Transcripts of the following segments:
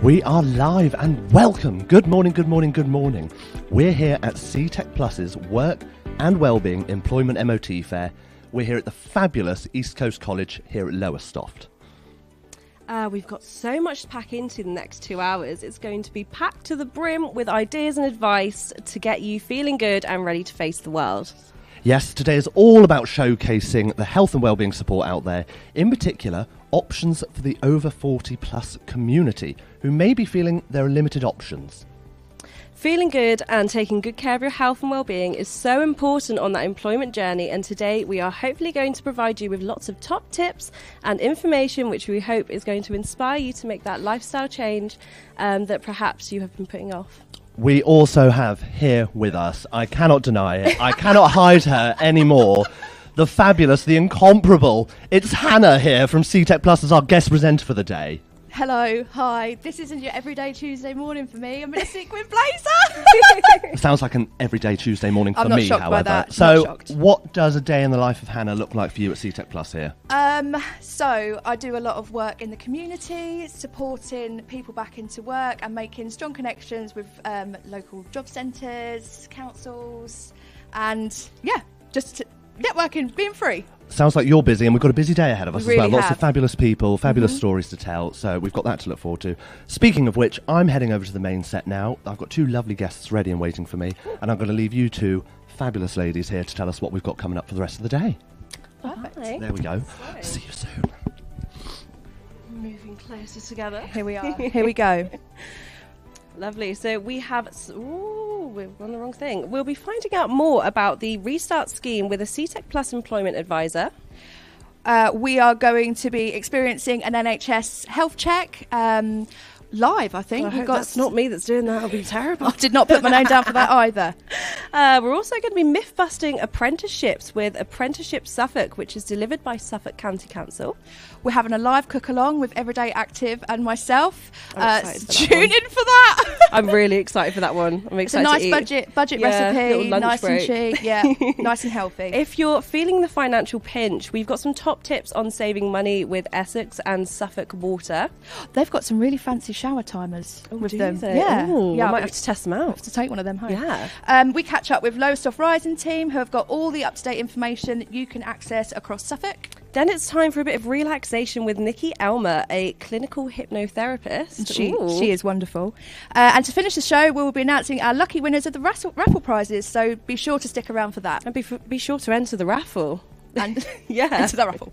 We are live and welcome. Good morning, good morning, good morning. We're here at Seetec Plus's Work and Wellbeing Employment MOT Fair. We're here at the fabulous East Coast College here at Lowesoft. We've got so much to pack into the next 2 hours. It's going to be packed to the brim with ideas and advice to get you feeling good and ready to face the world. Yes, today is all about showcasing the health and wellbeing support out there, in particular options for the over 40 plus community who may be feeling there are limited options. Feeling good and taking good care of your health and well-being is so important on that employment journey, and today we are hopefully going to provide you with lots of top tips and information which we hope is going to inspire you to make that lifestyle change that perhaps you have been putting off. We also have here with us, I cannot deny it, I cannot hide her anymore, the fabulous, the incomparable, it's Hannah here from Seetec Plus as our guest presenter for the day. Hello, hi. This isn't your everyday Tuesday morning for me. I'm in a sequin blazer. Sounds like an everyday Tuesday morning for I'm not me, shocked however. by that. So, what does a day in the life of Hannah look like for you at Seetec Plus here? So I do a lot of work in the community, supporting people back into work and making strong connections with local job centres, councils, and just networking, being free. Sounds like you're busy, and we've got a busy day ahead of us as well. Lots have. of fabulous people, fabulous stories to tell, so we've got that to look forward to. Speaking of which, I'm heading over to the main set now. I've got two lovely guests ready and waiting for me, and I'm going to leave you two fabulous ladies here to tell us what we've got coming up for the rest of the day. Perfect. Hi. There we go. See you soon. Moving closer together. Here we are. Here we go. Lovely. So we have... we're on the wrong thing. We'll be finding out more about the Restart scheme with a Seetec Plus employment advisor. We are going to be experiencing an Nhs Health Check live, I think. I hope that's not me that's doing that. It'll be terrible. I did not put my name down for that either. We're also going to be myth-busting apprenticeships with Apprenticeship Suffolk, which is delivered by Suffolk County Council. We're having a live cook-along with Everyday Active and myself. I'm excited for that Tune one. in for that. I'm really excited for that one. I'm It's a excited nice to eat. budget Yeah, recipe, little lunch nice break. and cheap, nice and healthy. If you're feeling the financial pinch, we've got some top tips on saving money with Essex and Suffolk Water. They've got some really fancy shower timers with do them. they? Yeah, Ooh, yeah. I might have to test them have out. to take one of them home. Yeah. We catch up with Lowesoft Rising team, who have got all the up-to-date information that you can access across Suffolk. Then it's time for a bit of relaxation with Nikki Elmer, a clinical hypnotherapist. She is wonderful. And to finish the show, we will be announcing our lucky winners of the Raffle prizes. So be sure to stick around for that. And be sure to enter the raffle. And Yeah. into the raffle.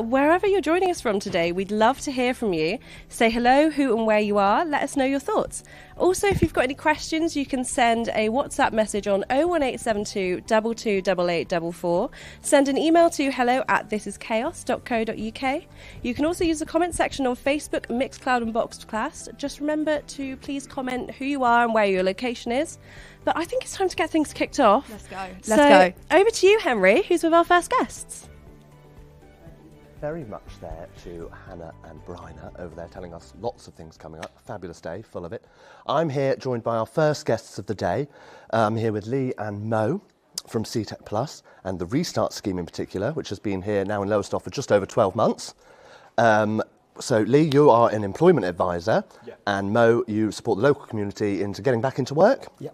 Wherever you're joining us from today, we'd love to hear from you. Say hello, who and where you are. Let us know your thoughts. Also, if you've got any questions, you can send a WhatsApp message on 01872 228844. Send an email to hello@thisischaos.co.uk. You can also use the comment section on Facebook, Mixcloud and Boxcast. Just remember to please comment who you are and where your location is. But I think it's time to get things kicked off. Let's go. So, Let's go. over to you, Henry, who's with our first guests. Very much there to Hannah and Bryna over there telling us lots of things coming up. Fabulous day, full of it. I'm here joined by our first guests of the day. I'm here with Lee and Mo from Seetec Plus and the Restart scheme in particular, which has been here now in Lowestoft for just over 12 months. So Lee, you are an employment advisor, and Mo, you support the local community into getting back into work? Yep.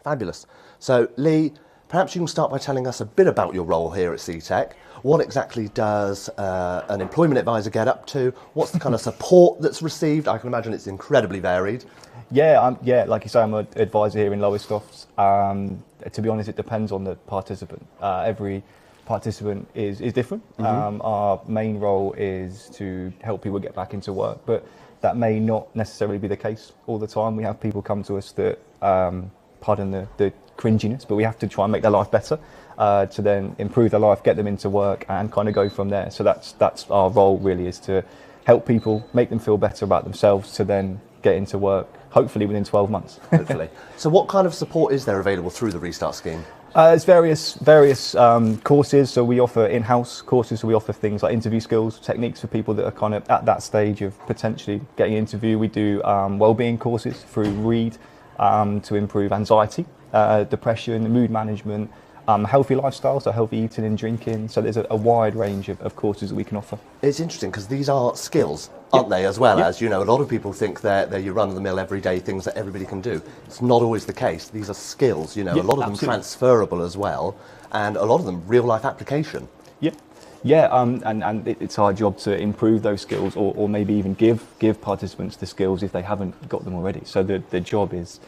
Fabulous. So Lee, perhaps you can start by telling us a bit about your role here at Seetec. What exactly does an employment advisor get up to? What's the kind of support that's received? I can imagine it's incredibly varied. Yeah, like you say, I'm an advisor here in Lowestoft. To be honest, it depends on the participant. Every participant is different. Our main role is to help people get back into work, but that may not necessarily be the case all the time. We have people come to us that, pardon the cringiness, but we have to try and make their life better to then improve their life, get them into work, and kind of go from there. So that's our role really, is to help people, make them feel better about themselves, to then get into work, hopefully within 12 months. Hopefully. So what kind of support is there available through the Restart scheme? There's various courses. So we offer in-house courses. So we offer things like interview skills, techniques for people that are kind of at that stage of potentially getting an interview. We do wellbeing courses through Read to improve anxiety, depression, mood management, healthy lifestyle, so healthy eating and drinking. So there's a wide range of courses that we can offer. It's interesting because these are skills, aren't they, as well as, a lot of people think they're your run-of-the-mill everyday things that everybody can do. It's not always the case. These are skills, a lot of them transferable as well, and a lot of them real-life application. And it's our job to improve those skills, or maybe even give participants the skills if they haven't got them already. So the job is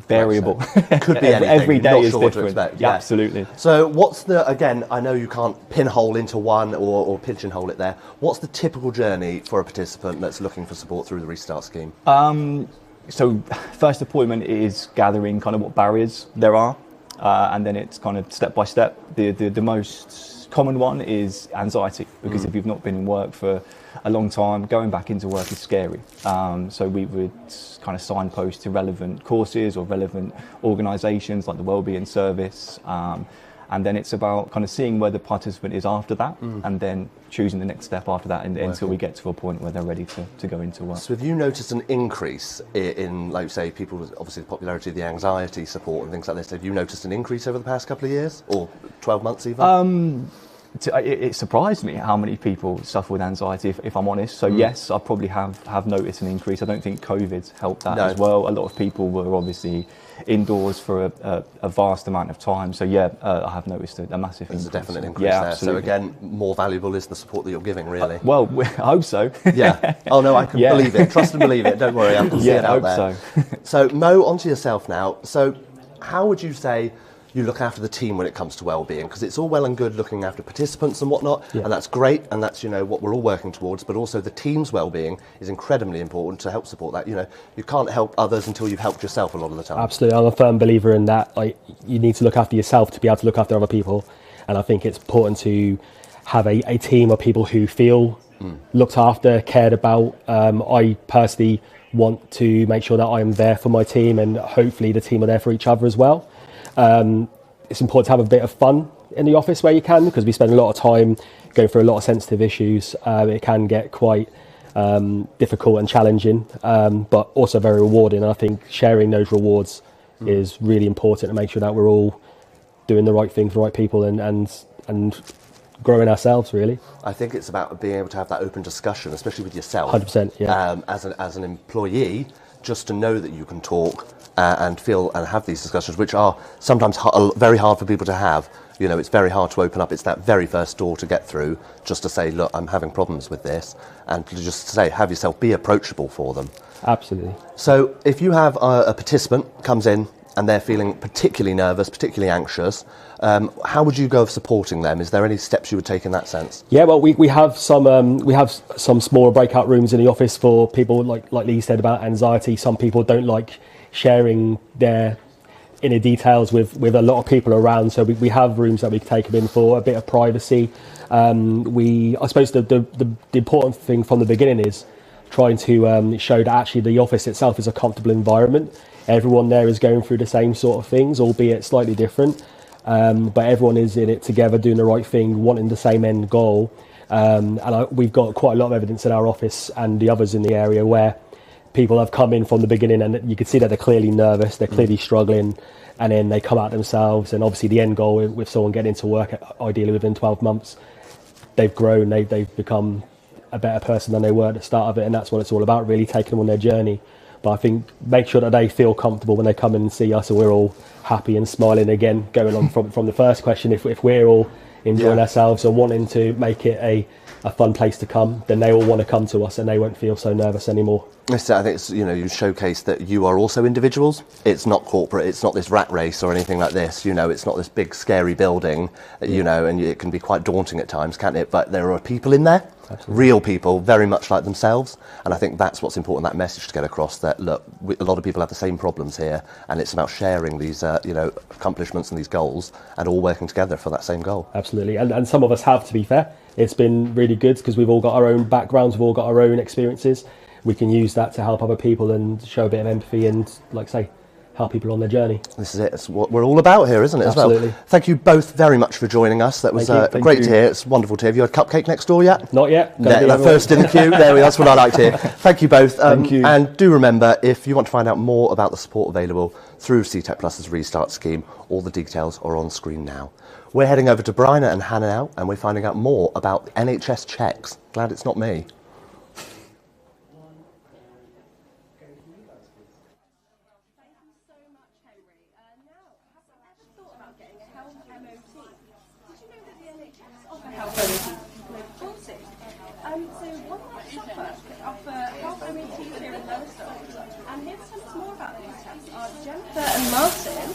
variable. Could be anything. Every day not is sure different. What to expect. Yeah, absolutely. So what's again, I know you can't pinhole into one or pigeonhole it there. What's the typical journey for a participant that's looking for support through the Restart scheme? So first appointment is gathering kind of what barriers there are, and then it's kind of step by step. The most common one is anxiety, because if you've not been in work for a long time, going back into work is scary. So we would kind of signpost to relevant courses or relevant organisations like the Wellbeing service, and then it's about kind of seeing where the participant is after that, and then choosing the next step after that until we get to a point where they're ready to go into work. So have you noticed an increase in, like you say, people, obviously the popularity of the anxiety support and things like this, have you noticed an increase over the past couple of years, or 12 months even? It surprised me how many people suffer with anxiety, if I'm honest. So yes, I probably have noticed an increase. I don't think COVID's helped that as well. A lot of people were obviously indoors for a vast amount of time. So yeah, I have noticed a massive increase. There's a definite increase there. Absolutely. So again, more valuable is the support that you're giving, really. Well, I hope so. Yeah. Oh no, I can believe it. Trust and believe it. Don't worry, I can see it out there. I hope so. So Mo, onto yourself now. So how would you say you look after the team when it comes to wellbeing? Because it's all well and good looking after participants and whatnot, and that's great, and that's what we're all working towards, but also the team's wellbeing is incredibly important to help support that. You can't help others until you've helped yourself a lot of the time. Absolutely, I'm a firm believer in that. Like, you need to look after yourself to be able to look after other people, and I think it's important to have a team of people who feel looked after, cared about. I personally want to make sure that I'm there for my team, and hopefully the team are there for each other as well. It's important to have a bit of fun in the office where you can, because we spend a lot of time going through a lot of sensitive issues. It can get quite difficult and challenging, but also very rewarding. And I think sharing those rewards is really important to make sure that we're all doing the right thing for the right people and growing ourselves, really. I think it's about being able to have that open discussion, especially with yourself. 100%, yeah. As an employee, just to know that you can talk and feel and have these discussions, which are sometimes very hard for people to have. It's very hard to open up. It's that very first door to get through, just to say, look, I'm having problems with this, and to just say, have yourself be approachable for them. Absolutely. So if you have a participant comes in and they're feeling particularly nervous, particularly anxious, how would you go of supporting them? Is there any steps you would take in that sense? Yeah, well, we have some smaller breakout rooms in the office for people, like Lee said about anxiety. Some people don't like sharing their inner details with a lot of people around, so we have rooms that we can take them in for a bit of privacy. I suppose the important thing from the beginning is trying to show that actually the office itself is a comfortable environment. Everyone there is going through the same sort of things, albeit slightly different, but everyone is in it together, doing the right thing, wanting the same end goal. We've got quite a lot of evidence in our office and the others in the area where people have come in from the beginning and you can see that they're clearly nervous, they're clearly struggling, and then they come out themselves. And obviously the end goal with someone getting into work, ideally within 12 months, they've grown, they've become a better person than they were at the start of it, and that's what it's all about, really taking them on their journey. But I think make sure that they feel comfortable when they come in and see us, and we're all happy and smiling again, going on from the first question. If we're all enjoying ourselves and wanting to make it a fun place to come, then they all want to come to us and they won't feel so nervous anymore. So I think it's, you showcase that you are also individuals. It's not corporate. It's not this rat race or anything like this. It's not this big scary building. And it can be quite daunting at times, can't it? But there are people in there, real people, very much like themselves. And I think that's what's important, that message to get across, that look, a lot of people have the same problems here, and it's about sharing these, accomplishments and these goals, and all working together for that same goal. Absolutely, and some of us have, to be fair. It's been really good because we've all got our own backgrounds, we've all got our own experiences. We can use that to help other people and show a bit of empathy and, like I say, help people on their journey. This is it. It's what we're all about here, isn't it, as Absolutely. well? Thank you both very much for joining us. That was Thank you. great to hear. It's wonderful to hear. Have you had a cupcake next door yet? Not yet. No, first in the queue. There we are. That's what I like to hear. Thank you both. Thank you. And do remember, if you want to find out more about the support available through Seetec Plus's Restart scheme, all the details are on screen now. We're heading over to Bryna and Hannah now, and we're finding out more about NHS checks. Glad it's not me. So One Life Suffolk offer health MOTs here in Lowesoft, and here to tell us more about these tests are Jennifer and Martin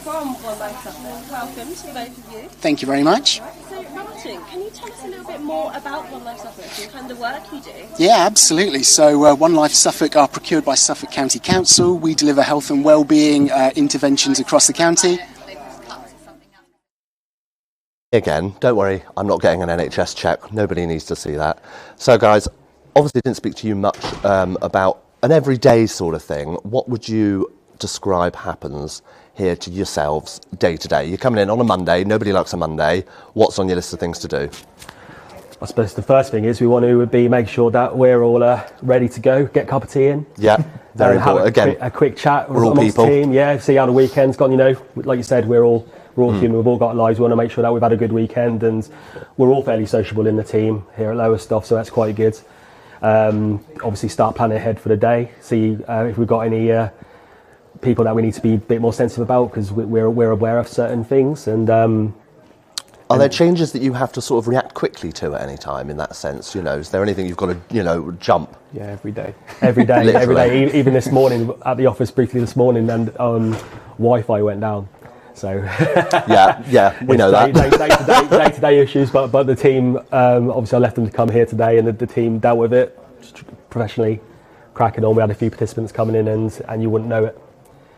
from One Life Suffolk. Welcome to both of you. Thank you very much. So Martin, can you tell us a little bit more about One Life Suffolk and kind of work you do? Yeah, absolutely. So One Life Suffolk are procured by Suffolk County Council. We deliver health and wellbeing interventions across the county. Again, don't worry, I'm not getting an NHS check. Nobody needs to see that. So, guys, obviously didn't speak to you much about an everyday sort of thing. What would you describe happens here to yourselves day to day? You're coming in on a Monday. Nobody likes a Monday. What's on your list of things to do? I suppose the first thing is we want to make sure that we're all ready to go, get a cup of tea in. Yeah, very important. Again, a quick chat with we're all amongst people. the team. Yeah, see how the weekend's gone. You know, like you said, we're all human. We've all got lives. We want to make sure that we've had a good weekend, and we're all fairly sociable in the team here at Lowesoft, so that's quite good. Obviously, start planning ahead for the day. See if we've got any people that we need to be a bit more sensitive about, because we're aware of certain things. And are there changes that you have to sort of react quickly to at any time in that sense? You know, is there anything you've got to, jump? Yeah, every day. Every day, Literally. every day. Even this morning at the office, briefly this morning, and Wi-Fi went down. So yeah, we know that. Day-to-day issues, but the team, obviously I left them to come here today, and the team dealt with it professionally, cracking on. We had a few participants coming in, and you wouldn't know it.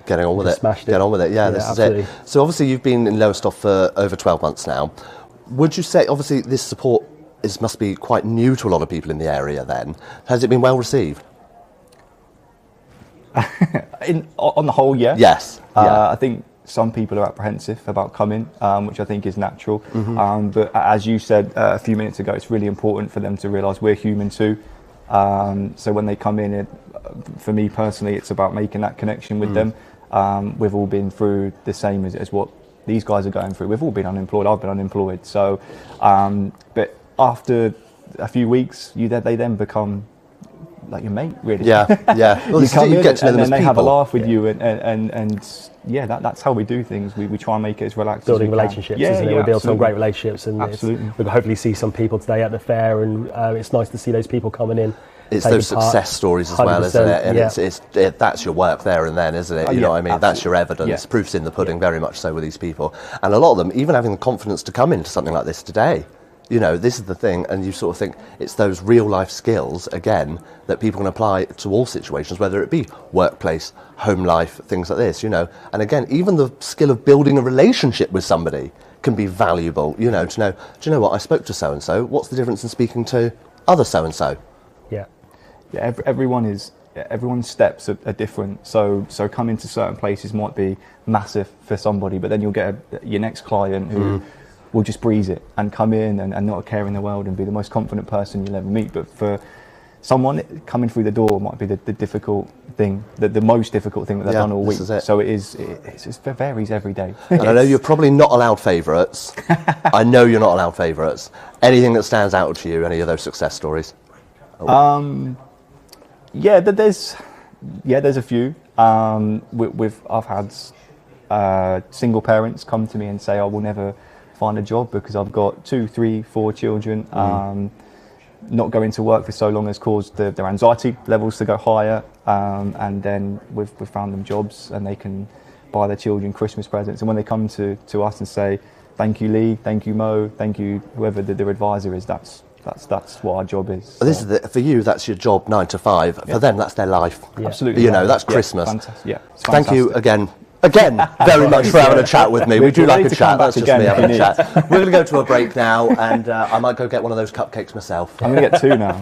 Getting on with it. Smashed it. Get on with it. Yeah, this absolutely. is it. So obviously you've been in Lowesoft for over 12 months now. Would you say, obviously this support must be quite new to a lot of people in the area then. Has it been well received? On the whole, yeah. Yes. I think some people are apprehensive about coming, which I think is natural. But as you said a few minutes ago, it's really important for them to realise we're human too. So when they come in, for me personally, it's about making that connection with them. We've all been through the same as what these guys are going through. We've all been unemployed. I've been unemployed. So, but after a few weeks, they then become like your mate, really. Yeah. Well, You come in get to know and them as then they have a people. laugh with you, and yeah, that's how we do things. We try and make it as relaxed Building as we can. relationships, isn't it? We build some great relationships, and Absolutely. we'll hopefully see some people today at the fair, and it's nice to see those people coming in. It's taking those part. success stories as well, isn't it? And yeah. that's your work there and then, isn't it? You know what I mean? That's your evidence. Yeah. Proof's in the pudding, very much so with these people. And a lot of them, even having the confidence to come into something like this today. You know, this is the thing, and you sort of think it's those real life skills, again, that people can apply to all situations, whether it be workplace, home life, things like this, you know. And again, even the skill of building a relationship with somebody can be valuable, you know, to know, do you know what, I spoke to so-and-so, what's the difference in speaking to other so-and-so? Yeah, everyone's steps are different. So coming to certain places might be massive for somebody, but then you'll get your next client who will just breeze it and come in and not a care in the world and be the most confident person you'll ever meet. But for someone coming through the door might be the difficult thing, the most difficult thing that they've done all week. So it varies every day. And I know you're probably not allowed favourites. I know you're not allowed favourites. Anything that stands out to you, any of those success stories? Yeah, there's a few. I've had single parents come to me and say, I will never find a job because I've got 2, 3, 4 children. Not going to work for so long has caused their anxiety levels to go higher, and then we've found them jobs and they can buy their children Christmas presents. And when they come to us and say, thank you Lee, thank you Mo, thank you whoever their advisor is, that's what our job is. Well, this is for you, that's your job 9 to 5. For them, that's their life. Yeah. Absolutely. You know, that's Christmas. It's Thank you again very much for having a chat with me. We do like a chat. That's just me having a chat. We're going to go to a break now, and I might go get one of those cupcakes myself. I'm going to get 2 now.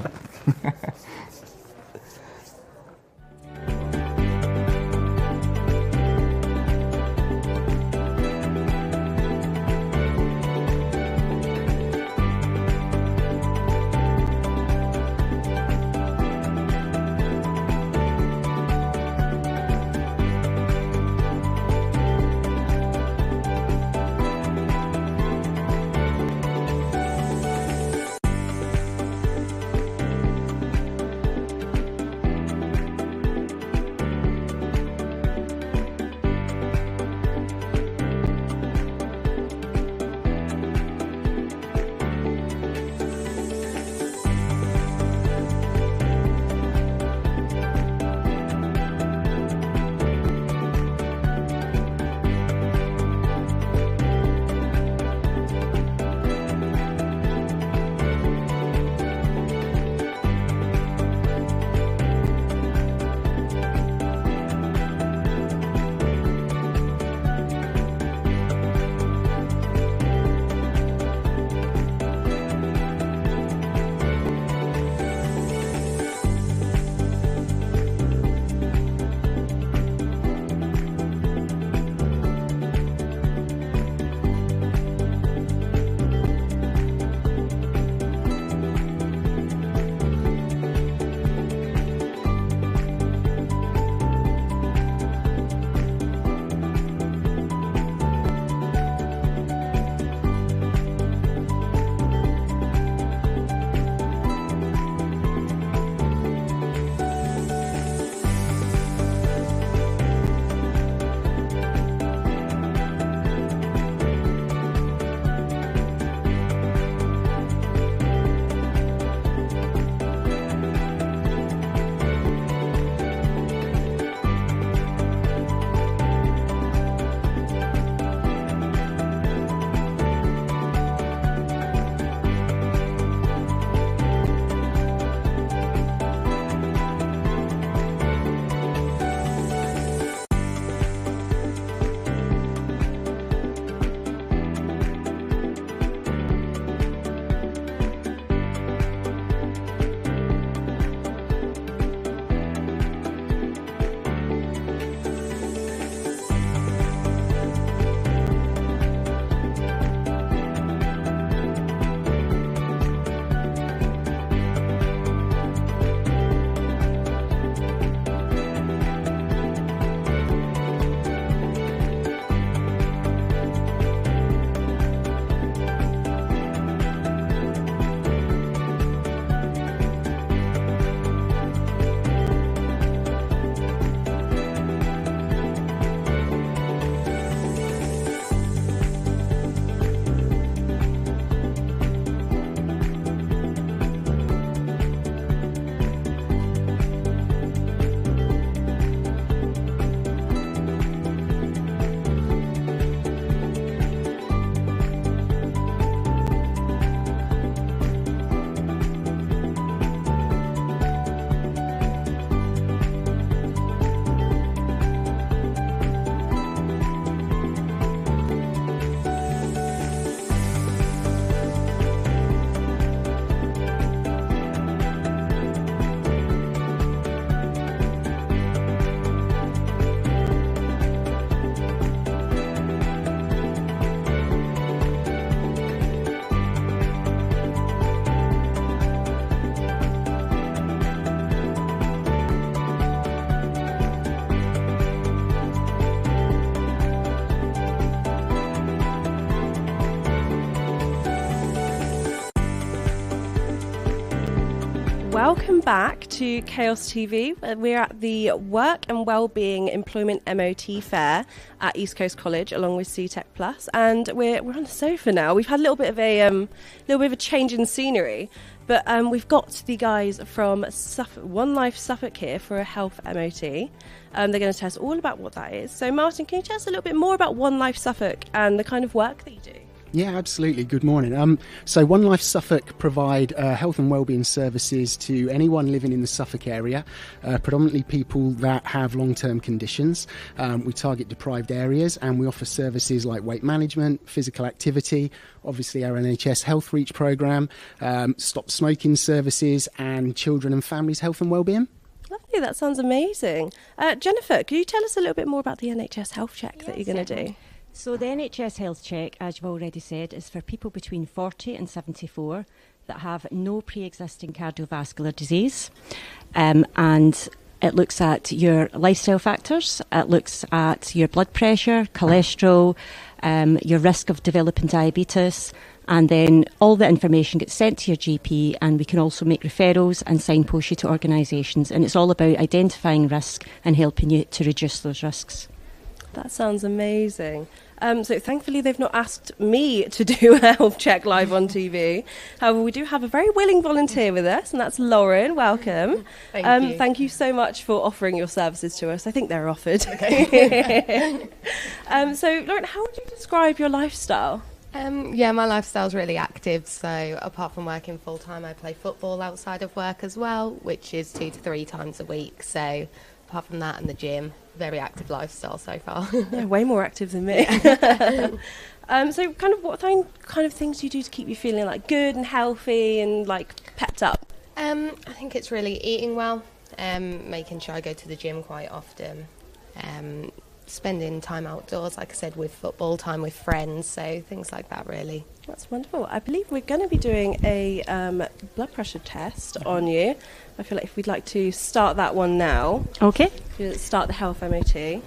Welcome back to Chaos TV. We're at the Work and Wellbeing Employment MOT Fair at East Coast College, along with Seetec Plus, and we're on the sofa now. We've had a little bit of a change in scenery, but we've got the guys from One Life Suffolk here for a health MOT. They're going to tell us all about what that is. So, Martin, can you tell us a little bit more about One Life Suffolk and the kind of work that you do? Yeah, absolutely. Good morning. So One Life Suffolk provide health and wellbeing services to anyone living in the Suffolk area, predominantly people that have long-term conditions. We target deprived areas, and we offer services like weight management, physical activity, obviously our Nhs Health Reach programme, stop smoking services, and children and families' health and wellbeing. Lovely, that sounds amazing. Jennifer, could you tell us a little bit more about the Nhs Health Check that you're going to do? So the Nhs Health Check, as you've already said, is for people between 40 and 74 that have no pre-existing cardiovascular disease. And it looks at your lifestyle factors, it looks at your blood pressure, cholesterol, your risk of developing diabetes, and then all the information gets sent to your GP, and we can also make referrals and signpost you to organisations. And it's all about identifying risk and helping you to reduce those risks. That sounds amazing. So thankfully they've not asked me to do a health check live on TV. However, we do have a very willing volunteer with us, and that's Lauren. Welcome. Thank you. Thank you so much for offering your services to us. I think they're offered. Okay. So Lauren, how would you describe your lifestyle? Yeah, my lifestyle's really active. So apart from working full time, I play football outside of work as well, which is 2 to 3 times a week. So apart from that and the gym, very active lifestyle so far. Yeah, way more active than me. So kind of what kind of things do you do to keep you feeling like good and healthy and like pepped up? I think it's really eating well, making sure I go to the gym quite often, spending time outdoors, like I said, with football, time with friends, so things like that really. That's wonderful. I believe we're going to be doing a blood pressure test on you. I feel like if we'd like to start that one now. Okay. Start the health MOT.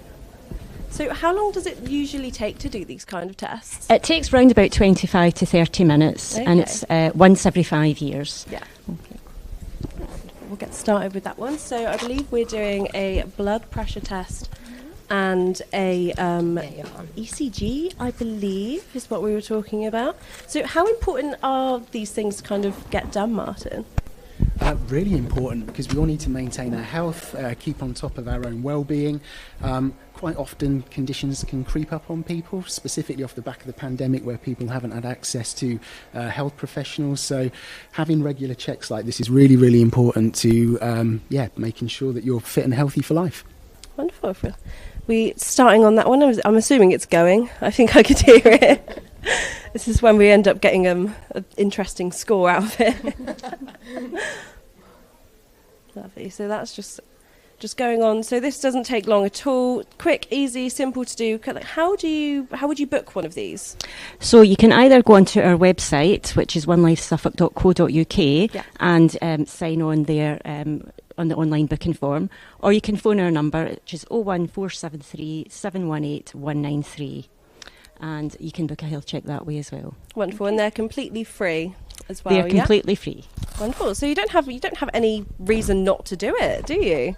So how long does it usually take to do these kind of tests? It takes round about 25 to 30 minutes, Okay. and it's once every 5 years. Yeah. Okay. We'll get started with that one. So I believe we're doing a blood pressure test and a ECG, I believe, is what we were talking about. So how important are these things to kind of get done, Martin? Really important, because we all need to maintain our health, keep on top of our own well-being. Quite often conditions can creep up on people, specifically off the back of the pandemic, where people haven't had access to health professionals. So having regular checks like this is really, really important to making sure that you're fit and healthy for life. Wonderful. We starting on that one. I'm assuming it's going. I think I could hear it. This is when we end up getting an interesting score out of it. Lovely. So that's just going on. So this doesn't take long at all. Quick, easy, simple to do. How would you book one of these? So you can either go onto our website, which is onelifesuffolk.co.uk, and sign on there on the online booking form, or you can phone our number, which is 01473 718 193. And you can book a health check that way as well. Wonderful, and they're completely free as well. They're completely free. Wonderful. So you don't have any reason not to do it, do you?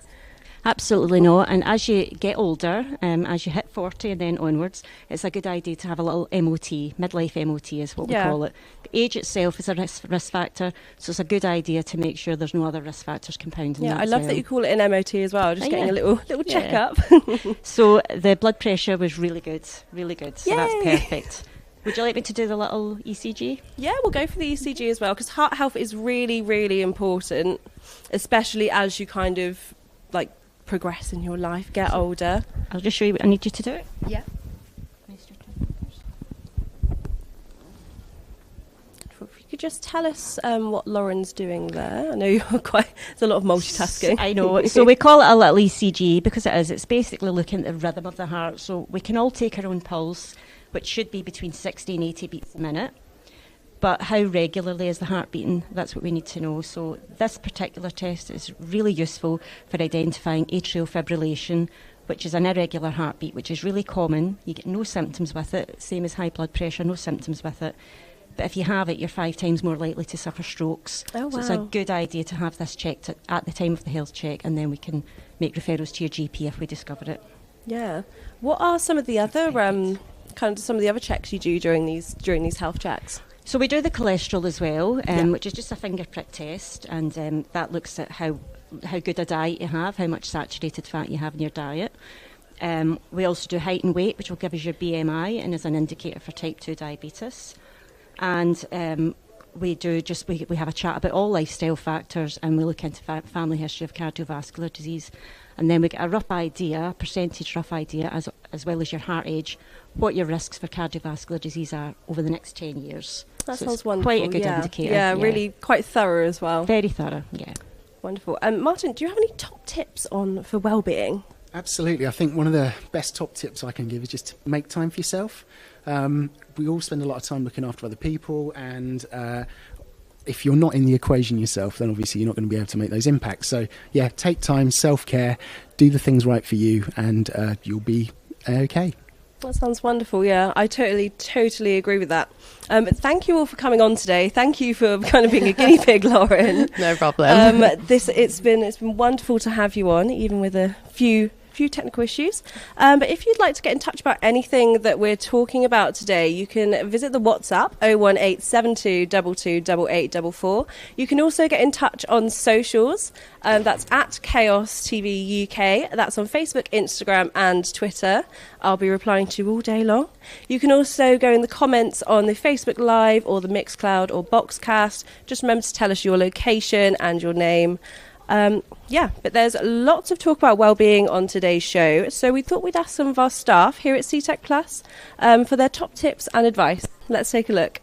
Absolutely not. And as you get older, as you hit 40 and then onwards, it's a good idea to have a little MOT. Midlife MOT is what we call it. Age itself is a risk factor, so it's a good idea to make sure there's no other risk factors compounding. Yeah, I love that you call it an MOT as well. Just getting a little check-up. So the blood pressure was really good. So Yay! that's perfect. Would you like me to do the little ECG? Yeah, we'll go for the ECG as well, because heart health is really, really important, especially as you kind of like progress in your life, get older. I'll just show you what I need you to do. Yeah. If you could just tell us what Lauren's doing there. I know you're it's a lot of multitasking. I know. So we call it a little ECG because it is. It's basically looking at the rhythm of the heart. So we can all take our own pulse, which should be between 60 and 80 beats a minute. But how regularly is the heart beating? That's what we need to know. So this particular test is really useful for identifying atrial fibrillation, which is an irregular heartbeat, which is really common. You get no symptoms with it, same as high blood pressure, no symptoms with it. But if you have it, you're 5 times more likely to suffer strokes. Oh, wow. So it's a good idea to have this checked at the time of the health check, and then we can make referrals to your GP if we discover it. Yeah. What are some of the other some of the other checks you do during these health checks? So we do the cholesterol as well, which is just a finger prick test, and that looks at how good a diet you have, how much saturated fat you have in your diet. We also do height and weight, which will give us your BMI and is an indicator for type 2 diabetes. And we have a chat about all lifestyle factors, and we look into family history of cardiovascular disease. And then we get a rough idea, percentage rough idea, as well as your heart age, what your risks for cardiovascular disease are over the next 10 years. That so sounds wonderful. Quite a good indicator. Yeah, really quite thorough as well. Very thorough, yeah. Wonderful. Martin, do you have any top tips for wellbeing? Absolutely. I think one of the best top tips I can give is just to make time for yourself. We all spend a lot of time looking after other people, and if you're not in the equation yourself, then obviously you're not going to be able to make those impacts. So, yeah, take time, self-care, do the things right for you, and you'll be okay. That sounds wonderful. Yeah, I totally agree with that. Thank you all for coming on today. Thank you for kind of being a guinea pig, Lauren. No problem. It's been wonderful to have you on, even with a few technical issues. But if you'd like to get in touch about anything that we're talking about today, you can visit the WhatsApp 01872228844. You can also get in touch on socials. That's at Chaos TV UK. That's on Facebook, Instagram and Twitter. I'll be replying to you all day long. You can also go in the comments on the Facebook Live or the Mixcloud or Boxcast. Just remember to tell us your location and your name. But there's lots of talk about wellbeing on today's show, so we thought we'd ask some of our staff here at Seetec Plus for their top tips and advice. Let's take a look.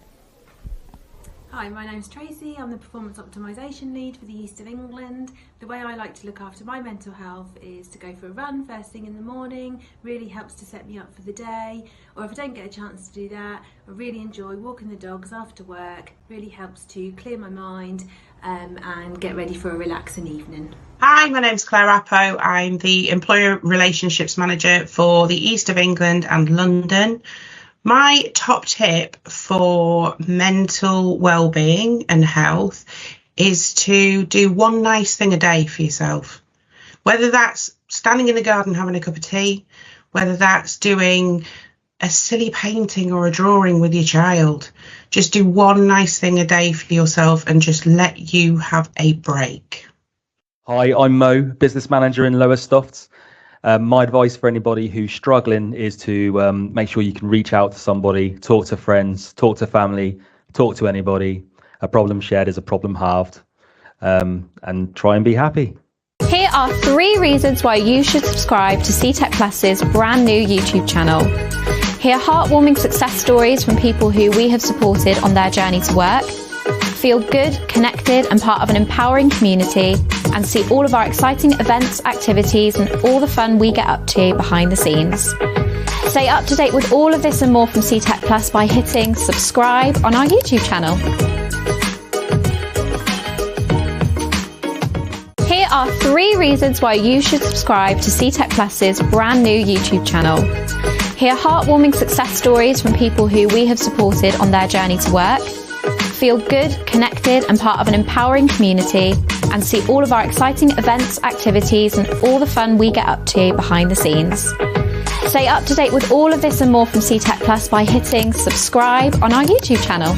Hi, my name's Tracy. I'm the Performance Optimisation Lead for the East of England. The way I like to look after my mental health is to go for a run first thing in the morning. Really helps to set me up for the day. Or if I don't get a chance to do that, I really enjoy walking the dogs after work. Really helps to clear my mind and get ready for a relaxing evening. Hi, my name's Claire Rappo. I'm the Employer Relationships Manager for the East of England and London. My top tip for mental well-being and health is to do one nice thing a day for yourself. Whether that's standing in the garden having a cup of tea, whether that's doing a silly painting or a drawing with your child. Just do one nice thing a day for yourself and just let you have a break. Hi, I'm Mo, Business Manager in Lowesoft. My advice for anybody who's struggling is to make sure you can reach out to somebody, talk to friends, talk to family, talk to anybody. A problem shared is a problem halved, and try and be happy. Here are 3 reasons why you should subscribe to Seetec Plus's brand new YouTube channel. Hear heartwarming success stories from people who we have supported on their journey to work. Feel good, connected and part of an empowering community, and see all of our exciting events, activities and all the fun we get up to behind the scenes. Stay up to date with all of this and more from Seetec Plus by hitting subscribe on our YouTube channel. Here are 3 reasons why you should subscribe to Seetec Plus's brand new YouTube channel. Hear heartwarming success stories from people who we have supported on their journey to work. Feel good, connected and part of an empowering community, and see all of our exciting events, activities and all the fun we get up to behind the scenes. Stay up to date with all of this and more from Seetec Plus by hitting subscribe on our YouTube channel.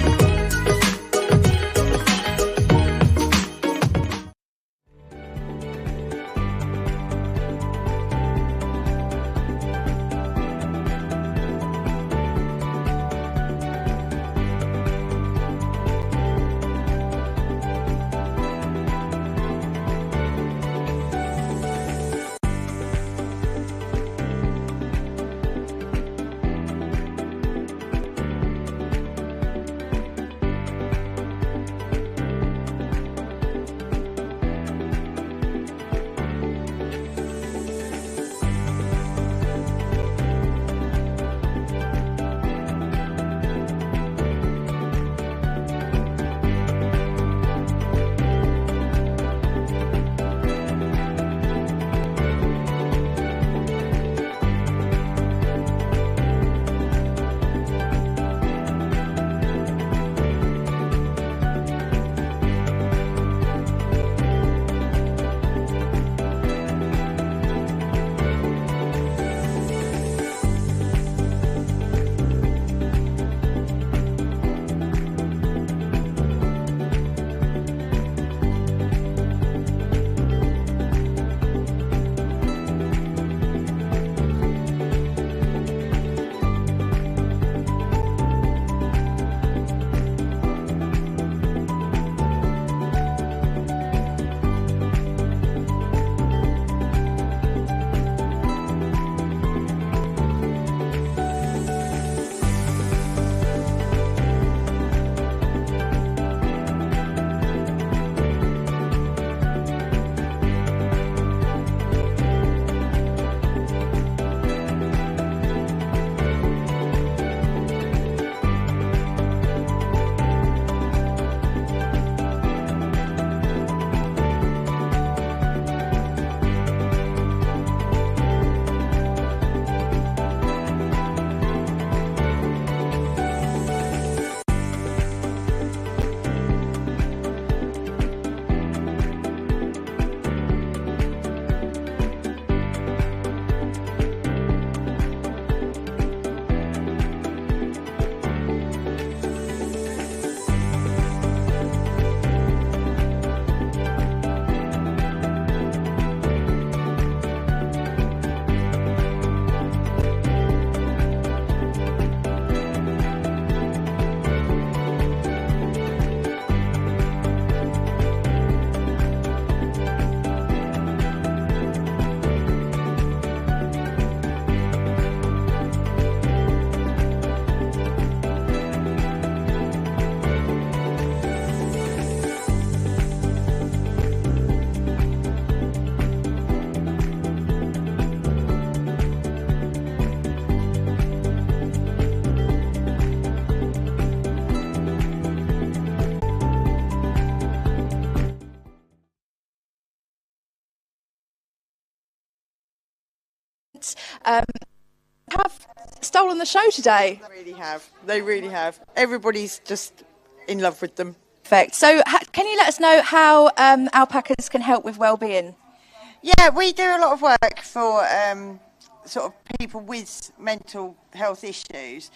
have stolen the show today. They really have. They really have. Everybody's just in love with them. Perfect. So can you let us know how alpacas can help with well-being? Yeah, we do a lot of work for sort of people with mental health issues.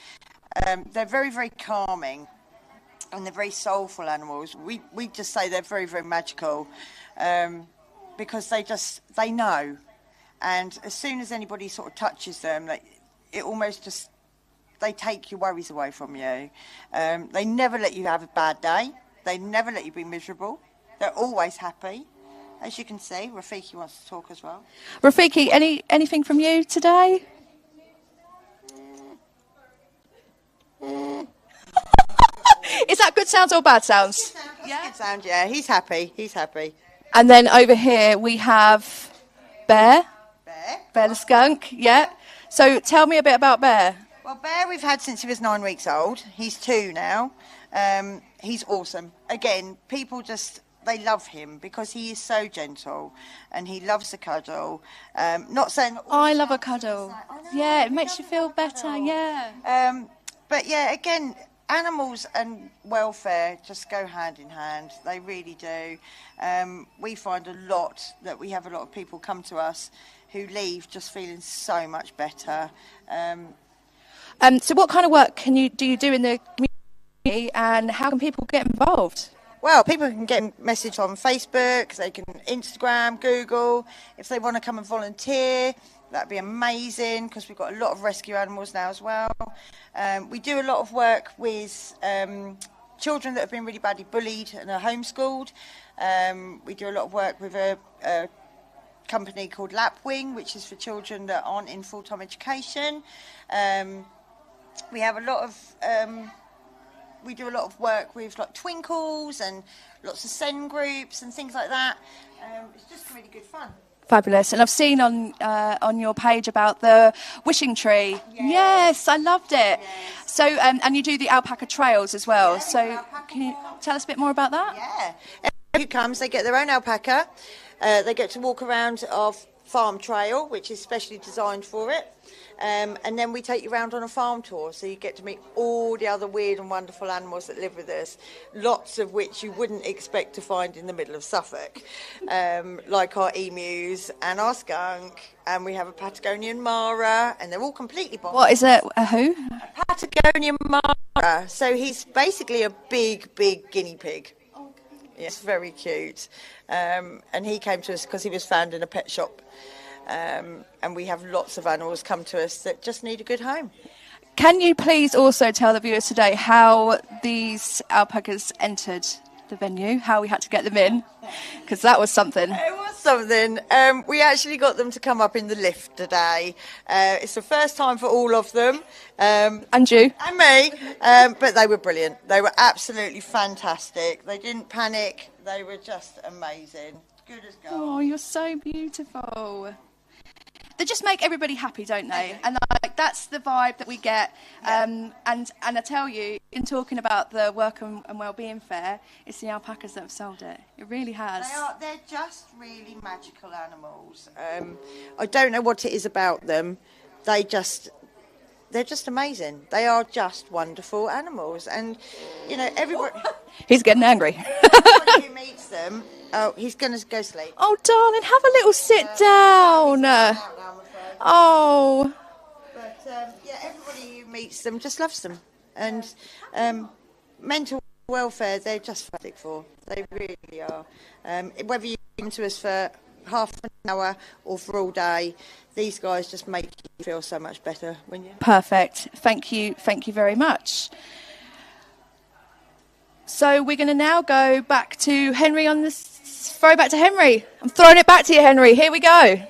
They're very, very calming and they're very soulful animals. We just say they're very, very magical because they know. And as soon as anybody sort of touches them, it almost just, they take your worries away from you. They never let you have a bad day. They never let you be miserable. They're always happy. As you can see, Rafiki wants to talk as well. Rafiki, anything from you today? Is that good sounds or bad sounds? Good sound, yeah. He's happy. He's happy. And then over here we have Bear. Bear the skunk, yeah. So tell me a bit about Bear. Well, Bear we've had since he was 9 weeks old. He's 2 now. He's awesome. Again, people just, they love him because he is so gentle and he loves a cuddle. Not saying... I love a cuddle. Yeah, it makes you feel better, yeah. But yeah, again, animals and welfare just go hand in hand. They really do. We find a lot that we have a lot of people come to us who leave just feeling so much better. So what kind of work do you do in the community and how can people get involved? Well, people can get a message on Facebook, they can Instagram, Google. If they want to come and volunteer, that'd be amazing because we've got a lot of rescue animals now as well. We do a lot of work with children that have been really badly bullied and are homeschooled. We do a lot of work with a company called Lapwing, which is for children that aren't in full-time education. We have a lot of... we do a lot of work with like Twinkles and lots of send groups and things like that. It's just really good fun. Fabulous. And I've seen on your page about the wishing tree. Yes, I loved it. Yes. So, and you do the Alpaca Trails as well. Yeah, so can you tell us a bit more about that? Yeah. Everybody who comes, they get their own alpaca. They get to walk around our farm trail, which is specially designed for it. And then we take you around on a farm tour, so you get to meet all the other weird and wonderful animals that live with us, lots of which you wouldn't expect to find in the middle of Suffolk, like our emus and our skunk, and we have a Patagonian Mara, and they're all completely bonkers. What is it? A who? A Patagonian Mara. So he's basically a big, big guinea pig. Yes, very cute. And he came to us because he was found in a pet shop. And we have lots of animals come to us that just need a good home. Can you please also tell the viewers today how these alpacas entered the venue, how we had to get them in? Because that was something. It was something. We actually got them to come up in the lift today. It's the first time for all of them. And you. And me. But they were brilliant. They were absolutely fantastic. They didn't panic. They were just amazing. Good as gold. Oh, you're so beautiful. They just make everybody happy, don't they? And like that's the vibe that we get. And I tell you, in talking about the Work and Wellbeing Fair, it's the alpacas that have sold it. It really has. They're just really magical animals. I don't know what it is about them. They're just amazing. They are just wonderful animals. And, you know, everybody... He's getting angry. Everybody who meets them, he's going to go sleep. Oh, darling, have a little sit down. Oh. But, yeah, everybody who meets them just loves them. And mental welfare, they're just fantastic for. They really are. Whether you come to us for half an hour or for all day, these guys just make you feel so much better when you... Perfect. Thank you very much. So we're going to now go back to Henry on this. Throw back to Henry. I'm throwing it back to you, Henry. Here we go.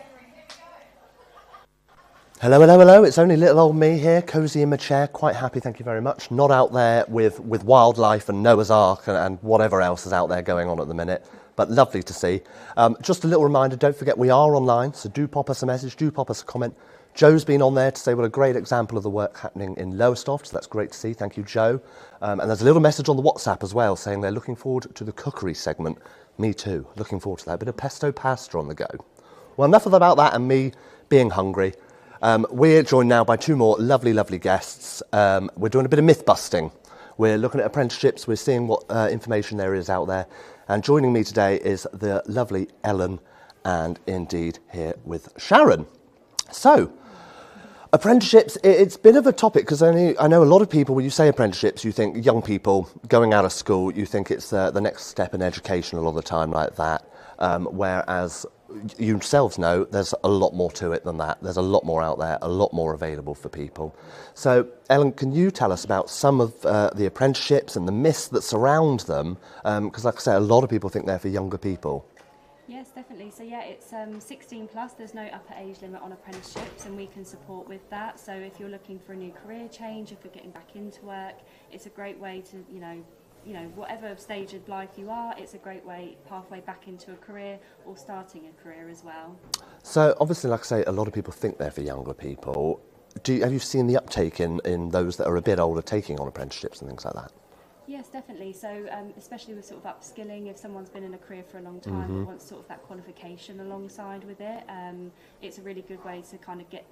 Hello, hello, hello. It's only little old me here, cosy in my chair, quite happy, thank you very much. Not out there with wildlife and Noah's Ark and whatever else is out there going on at the minute, but lovely to see. Just a little reminder, don't forget we are online, so do pop us a message, do pop us a comment. Joe's been on there to say what a great example of the work happening in Lowesoft, so that's great to see. Thank you, Joe. And there's a little message on the WhatsApp as well saying they're looking forward to the cookery segment. Me too, looking forward to that. A bit of pesto pasta on the go. Well, enough about that and me being hungry. We're joined now by two more lovely, lovely guests. We're doing a bit of myth busting. We're looking at apprenticeships, we're seeing what information there is out there. And joining me today is the lovely Ellen and indeed here with Sharon. So, apprenticeships, it's a bit of a topic because I know a lot of people, when you say apprenticeships, you think young people going out of school, you think it's the next step in education a lot of the time like that. Whereas you yourselves know there's a lot more to it than that. There's a lot more out there, a lot more available for people. So, Ellen, can you tell us about some of the apprenticeships and the myths that surround them? Because like I say, a lot of people think they're for younger people. Yes, definitely. So yeah, it's 16 plus. There's no upper age limit on apprenticeships, and we can support with that. So if you're looking for a new career change, if you're getting back into work, it's a great way to, you know, whatever stage of life you are, it's a great pathway back into a career or starting a career as well. So obviously, like I say, a lot of people think they're for younger people. Have you seen the uptake in those that are a bit older taking on apprenticeships and things like that? Yes, definitely. So especially with sort of upskilling, if someone's been in a career for a long time and wants sort of that qualification alongside with it, it's a really good way to kind of get,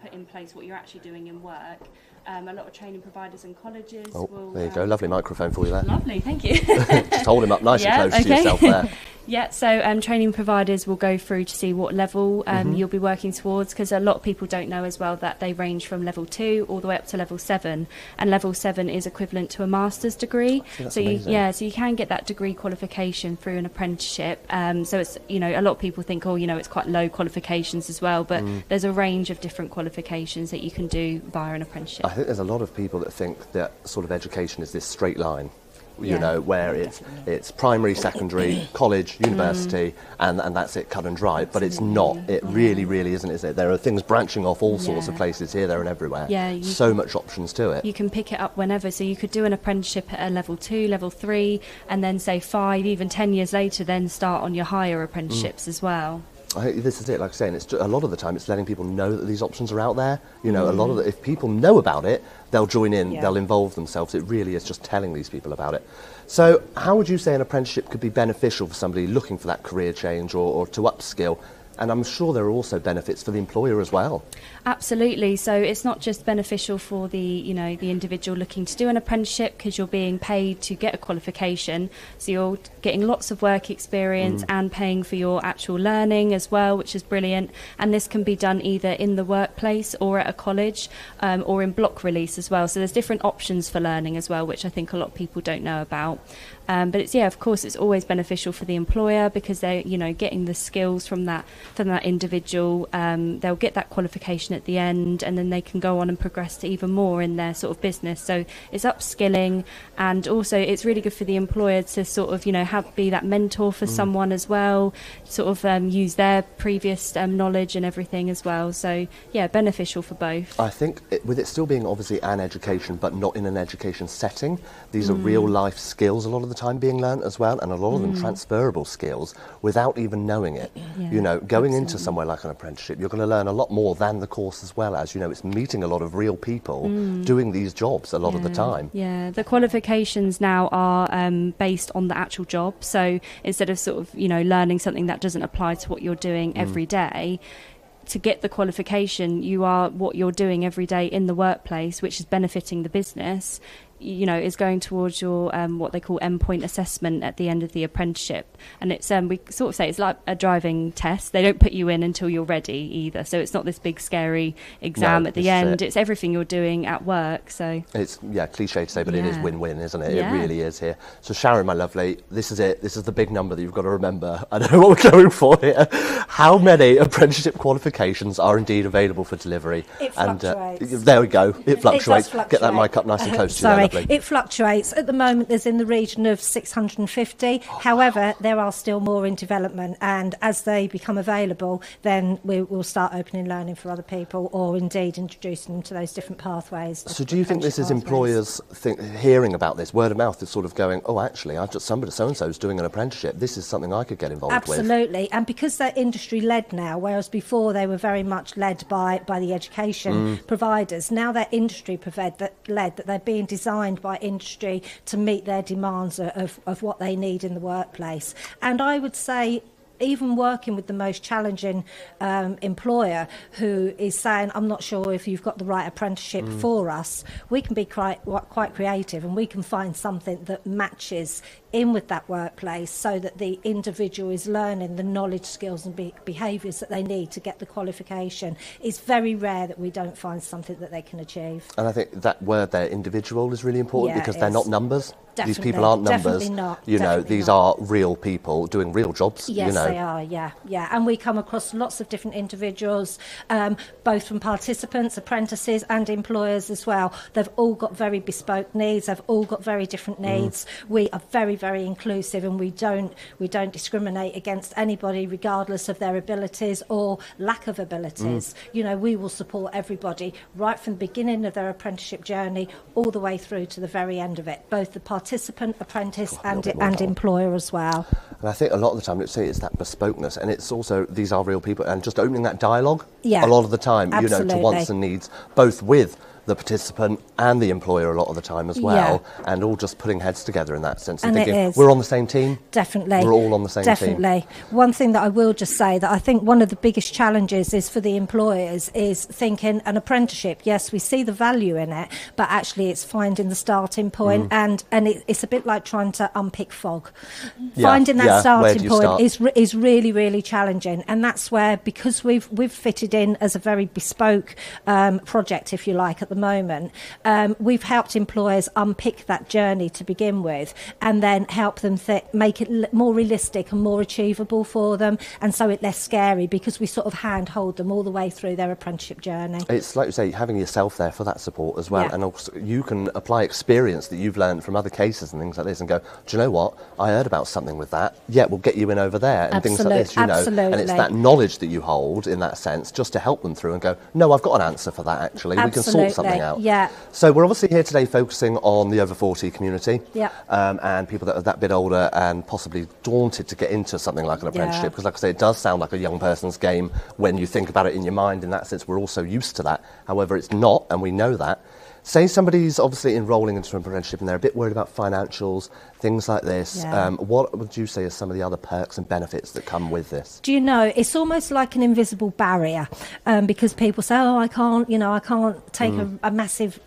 put in place what you're actually doing in work. A lot of training providers and colleges will... There you go, lovely microphone for you there. Lovely, thank you. Just hold him up nice and close to yourself there. Yeah, so training providers will go through to see what level you'll be working towards, because a lot of people don't know as well that they range from level 2 all the way up to level 7, and level 7 is equivalent to a master's degree. So you can get that degree qualification through an apprenticeship. So it's, a lot of people think, it's quite low qualifications as well, but there's a range of different qualifications that you can do via an apprenticeship. I think there's a lot of people that think that sort of education is this straight line. Where it's primary, secondary, college, university, and that's it, cut and dry. But it's not. It really, really isn't, is it? There are things branching off all sorts of places here, there, and everywhere. Yeah, so much options to it. You can pick it up whenever. So you could do an apprenticeship at a level 2, level 3, and then say 5, even 10 years later, then start on your higher apprenticeships as well. I think this is it, like I say, and it's a lot of the time it's letting people know that these options are out there. A lot of if people know about it, they'll join in, they'll involve themselves. It really is just telling these people about it. So how would you say an apprenticeship could be beneficial for somebody looking for that career change or to upskill? And I'm sure there are also benefits for the employer as well. Absolutely. So it's not just beneficial for the individual looking to do an apprenticeship, because you're being paid to get a qualification. So you're getting lots of work experience and paying for your actual learning as well, which is brilliant. And this can be done either in the workplace or at a college or in block release as well. So there's different options for learning as well, which I think a lot of people don't know about. But of course, it's always beneficial for the employer, because they're, getting the skills from that individual. They'll get that qualification at the end, and then they can go on and progress to even more in their sort of business. So it's upskilling, and also it's really good for the employer to sort of, be that mentor for someone as well, sort of use their previous knowledge and everything as well. So beneficial for both. I think with it still being obviously an education, but not in an education setting, these are real life skills a lot of the time being learnt as well, and a lot of them transferable skills without even knowing it. Going into somewhere like an apprenticeship, you're going to learn a lot more than the course, as well as it's meeting a lot of real people doing these jobs a lot of the time. The qualifications now are based on the actual job, so instead of sort of learning something that doesn't apply to what you're doing every day, to get the qualification, you are what you're doing every day in the workplace, which is benefiting the business. Is going towards your what they call endpoint assessment at the end of the apprenticeship, and it's we sort of say it's like a driving test. They don't put you in until you're ready either, so it's not this big scary exam at the end. It's everything you're doing at work. So it's cliche to say, but it is win-win, isn't it? It really is here. So Sharon, my lovely, this is it. This is the big number that you've got to remember. I don't know what we're going for here. How many apprenticeship qualifications are indeed available for delivery? It fluctuates. There we go. It fluctuates. Fluctuate. Get that mic up nice and close to you. It fluctuates. At the moment, there's in the region of 650. However, there are still more in development, and as they become available, then we'll start opening learning for other people, or indeed introducing them to those different pathways. So do you think this is employers hearing about this? Word of mouth is sort of going, oh, actually, I've just somebody so-and-so's doing an apprenticeship. This is something I could get involved with. Absolutely. And because they're industry-led now, whereas before they were very much led by the education providers, now they're industry-led, that they're being designed by industry to meet their demands of what they need in the workplace. And I would say even working with the most challenging employer who is saying, I'm not sure if you've got the right apprenticeship for us, we can be quite creative, and we can find something that matches in with that workplace so that the individual is learning the knowledge, skills and behaviours that they need to get the qualification. It's very rare that we don't find something that they can achieve. And I think that word there, individual, is really important, because they're not numbers. Definitely, these people aren't numbers. Definitely not. You know, Definitely these not. are real people doing real jobs. Yes, you know. they are, yeah. And we come across lots of different individuals, both from participants, apprentices and employers as well. They've all got very bespoke needs. They've all got very different needs. We are very, very inclusive, and we don't discriminate against anybody regardless of their abilities or lack of abilities. You know, we will support everybody right from the beginning of their apprenticeship journey all the way through to the very end of it, both the participant, apprentice and employer as well. And I think a lot of the time, let's say, it's that bespokeness, and it's also, these are real people, and just opening that dialogue a lot of the time, you know, to wants and needs, both with the participant and the employer a lot of the time as well, and all just putting heads together in that sense and thinking, we're on the same team. Definitely. We're all on the same team. Definitely. One thing that I will just say that I think one of the biggest challenges is for the employers is thinking an apprenticeship, yes, we see the value in it, but actually it's finding the starting point, and it's a bit like trying to unpick fog. Finding that starting point is really, really challenging, and that's where, because we've fitted in as a very bespoke project, if you like, at the moment, we've helped employers unpick that journey to begin with, and then help them make it more realistic and more achievable for them, and so it's less scary, because we sort of handhold them all the way through their apprenticeship journey. It's like you say, having yourself there for that support as well, and also you can apply experience that you've learned from other cases and things like this and go, do you know what, I heard about something with that, we'll get you in over there, and things like this, you know, and it's that knowledge that you hold in that sense, just to help them through and go, no, I've got an answer for that actually, we can sort something out. So we're obviously here today focusing on the over 40 community, and people that are that bit older and possibly daunted to get into something like an apprenticeship, because like I say, it does sound like a young person's game when you think about it in your mind. In that sense, we're also used to that. However, it's not, and we know that. Say somebody's obviously enrolling into an apprenticeship and they're a bit worried about financials, things like this. What would you say are some of the other perks and benefits that come with this? Do you know, it's almost like an invisible barrier, because people say, oh, I can't take a massive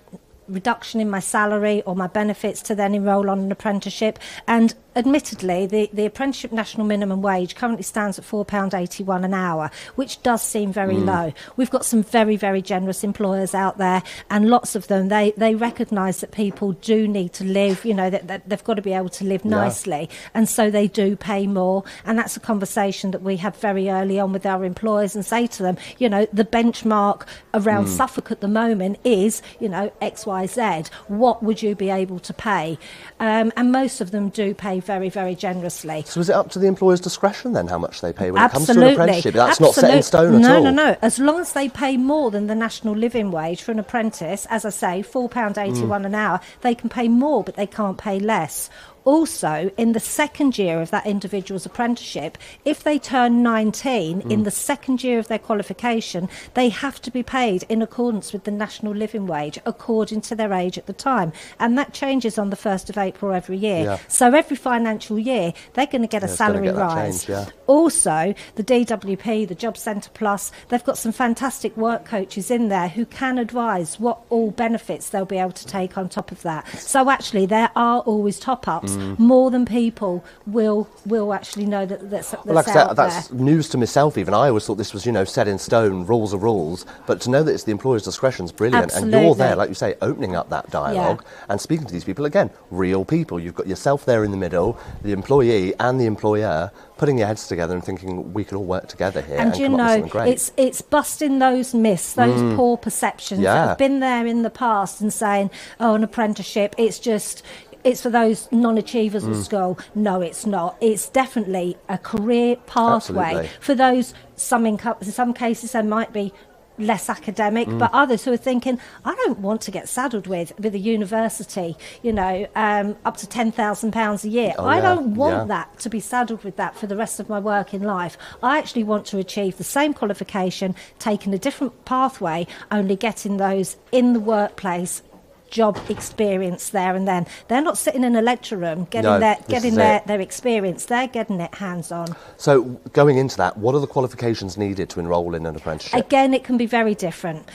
reduction in my salary or my benefits to then enrol on an apprenticeship. And admittedly, the apprenticeship national minimum wage currently stands at £4.81 an hour, which does seem very low. We've got some very, very generous employers out there, and lots of them, they recognise that people do need to live, you know, that they've got to be able to live nicely, and so they do pay more. And that's a conversation that we have very early on with our employers, and say to them, you know, the benchmark around Suffolk at the moment is, you know, XYZ. What would you be able to pay? And most of them do pay very, very generously. So is it up to the employer's discretion then how much they pay when it comes to an apprenticeship? That's not set in stone at all? No. As long as they pay more than the national living wage for an apprentice, as I say, £4.81 an hour, they can pay more, but they can't pay less. Also, in the second year of that individual's apprenticeship, if they turn 19 in the second year of their qualification, they have to be paid in accordance with the national living wage according to their age at the time. And that changes on the 1st of April every year. So every financial year, they're going to get a salary rise. Also, the DWP, the Job Centre Plus, they've got some fantastic work coaches in there who can advise what all benefits they'll be able to take on top of that. So actually, there are always top-ups. More than people will actually know that's well, like out that's there. news to myself even. I always thought this was, you know, set in stone, rules are rules, but to know that it's the employer's discretion is brilliant. Absolutely. And you're there, like you say, opening up that dialogue and speaking to these people, again, real people. You've got yourself there in the middle, the employee and the employer, putting your heads together and thinking we can all work together here and you come know, up with something great. It's busting those myths, those poor perceptions that have been there in the past, and saying, oh, an apprenticeship, it's for those non-achievers at school. No, it's not. It's definitely a career pathway for those. In some cases, they might be less academic, but others who are thinking, I don't want to get saddled with a university, you know, up to £10,000 a year. I don't want that, to be saddled with that for the rest of my working life. I actually want to achieve the same qualification, taking a different pathway, only getting those in the workplace job experience there and then. They're not sitting in a lecture room getting No, their experience. They're getting it hands-on. So going into that, what are the qualifications needed to enrol in an apprenticeship? Again, it can be very different.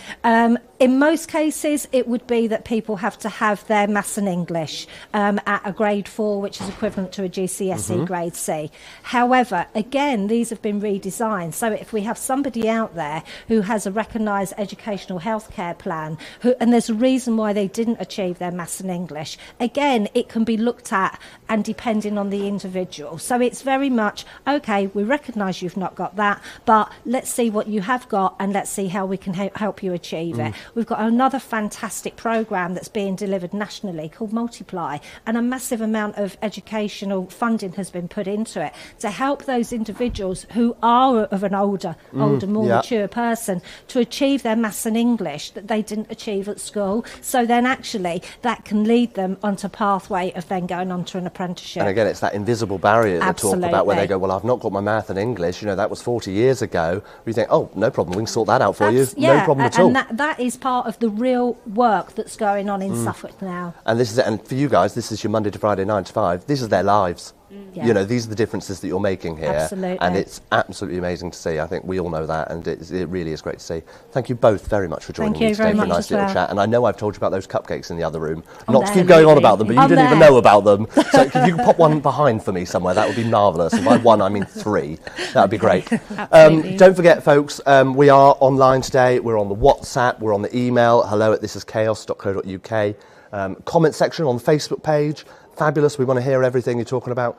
In most cases, it would be that people have to have their maths and English at a grade 4, which is equivalent to a GCSE grade C. However, again, these have been redesigned. So if we have somebody out there who has a recognised educational healthcare plan, and there's a reason why they didn't achieve their maths and English, again, it can be looked at and depending on the individual. So it's very much, okay, we recognise you've not got that, but let's see what you have got and let's see how we can help you achieve it. We've got another fantastic programme that's being delivered nationally called Multiply, and a massive amount of educational funding has been put into it to help those individuals who are of an older, more mature person to achieve their maths and English that they didn't achieve at school. So then actually that can lead them onto a pathway of then going on to an apprenticeship. And again, it's that invisible barrier that they talk about where they go, well, I've not got my math and English, that was 40 years ago. You think, oh, no problem, we can sort that out for you. No problem at all. And that is part of the real work that's going on in Suffolk now. And this is it. And for you guys, this is your Monday to Friday 9 to 5. These are their lives. Yeah. These are the differences that you're making here. Absolutely. And it's absolutely amazing to see. I think we all know that, and it really is great to see. Thank you both very much for joining me today for a nice little chat. And I know I've told you about those cupcakes in the other room. Not to keep going on about them, but you didn't even know about them. So if you can pop one behind for me somewhere, that would be marvellous. And by one, I mean 3. That would be great. Don't forget, folks, we are online today. We're on the WhatsApp. We're on the email, hello@thisischaos.co.uk. Comment section on the Facebook page. Fabulous. We want to hear everything you're talking about.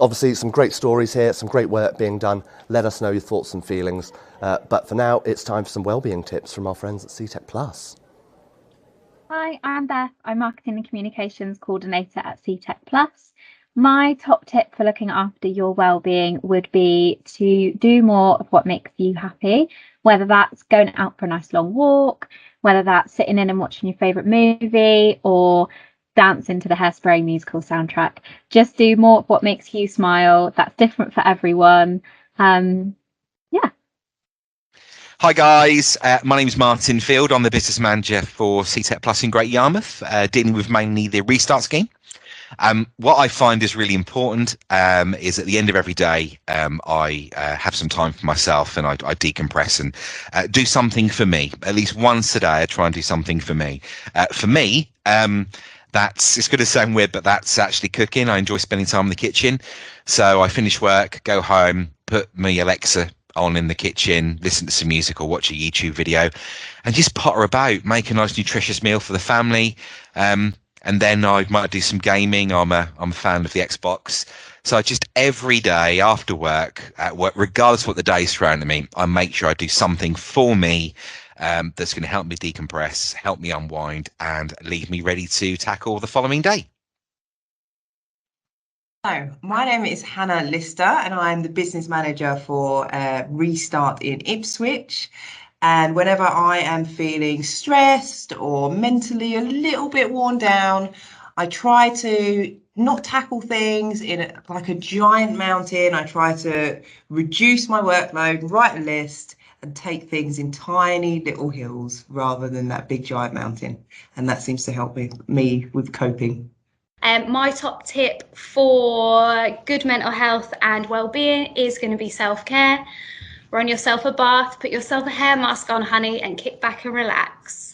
Obviously, some great stories here, some great work being done. Let us know your thoughts and feelings. But for now, it's time for some wellbeing tips from our friends at Seetec Plus. Hi, I'm Beth. I'm Marketing and Communications Coordinator at Seetec Plus. My top tip for looking after your wellbeing would be to do more of what makes you happy, whether that's going out for a nice long walk, whether that's sitting in and watching your favourite movie, or dancing to the Hairspray musical soundtrack. Just do more of what makes you smile. That's different for everyone. Hi guys, my name is Martin Field. I'm the business manager for Seetec Plus in Great Yarmouth, dealing with mainly the Restart scheme. What I find is really important is at the end of every day, I have some time for myself and I decompress and do something for me. At least once a day, I try and do something for me. It's going to sound weird, but that's actually cooking. I enjoy spending time in the kitchen. So I finish work, go home, put my Alexa on in the kitchen, listen to some music or watch a YouTube video and just potter about, make a nice nutritious meal for the family. And then I might do some gaming. I'm a fan of the Xbox. So just every day after work, at work, regardless of what the day is surrounding me, I make sure I do something for me that's going to help me decompress, help me unwind, and leave me ready to tackle the following day. Hello, my name is Hannah Lister, and I'm the business manager for Restart in Ipswich. And whenever I am feeling stressed or mentally a little bit worn down, I try to not tackle things like a giant mountain. I try to reduce my workload, write a list, and take things in tiny little hills rather than that big giant mountain. And that seems to help me with coping. My top tip for good mental health and well-being is going to be self-care. Run yourself a bath, put yourself a hair mask on, honey, and kick back and relax.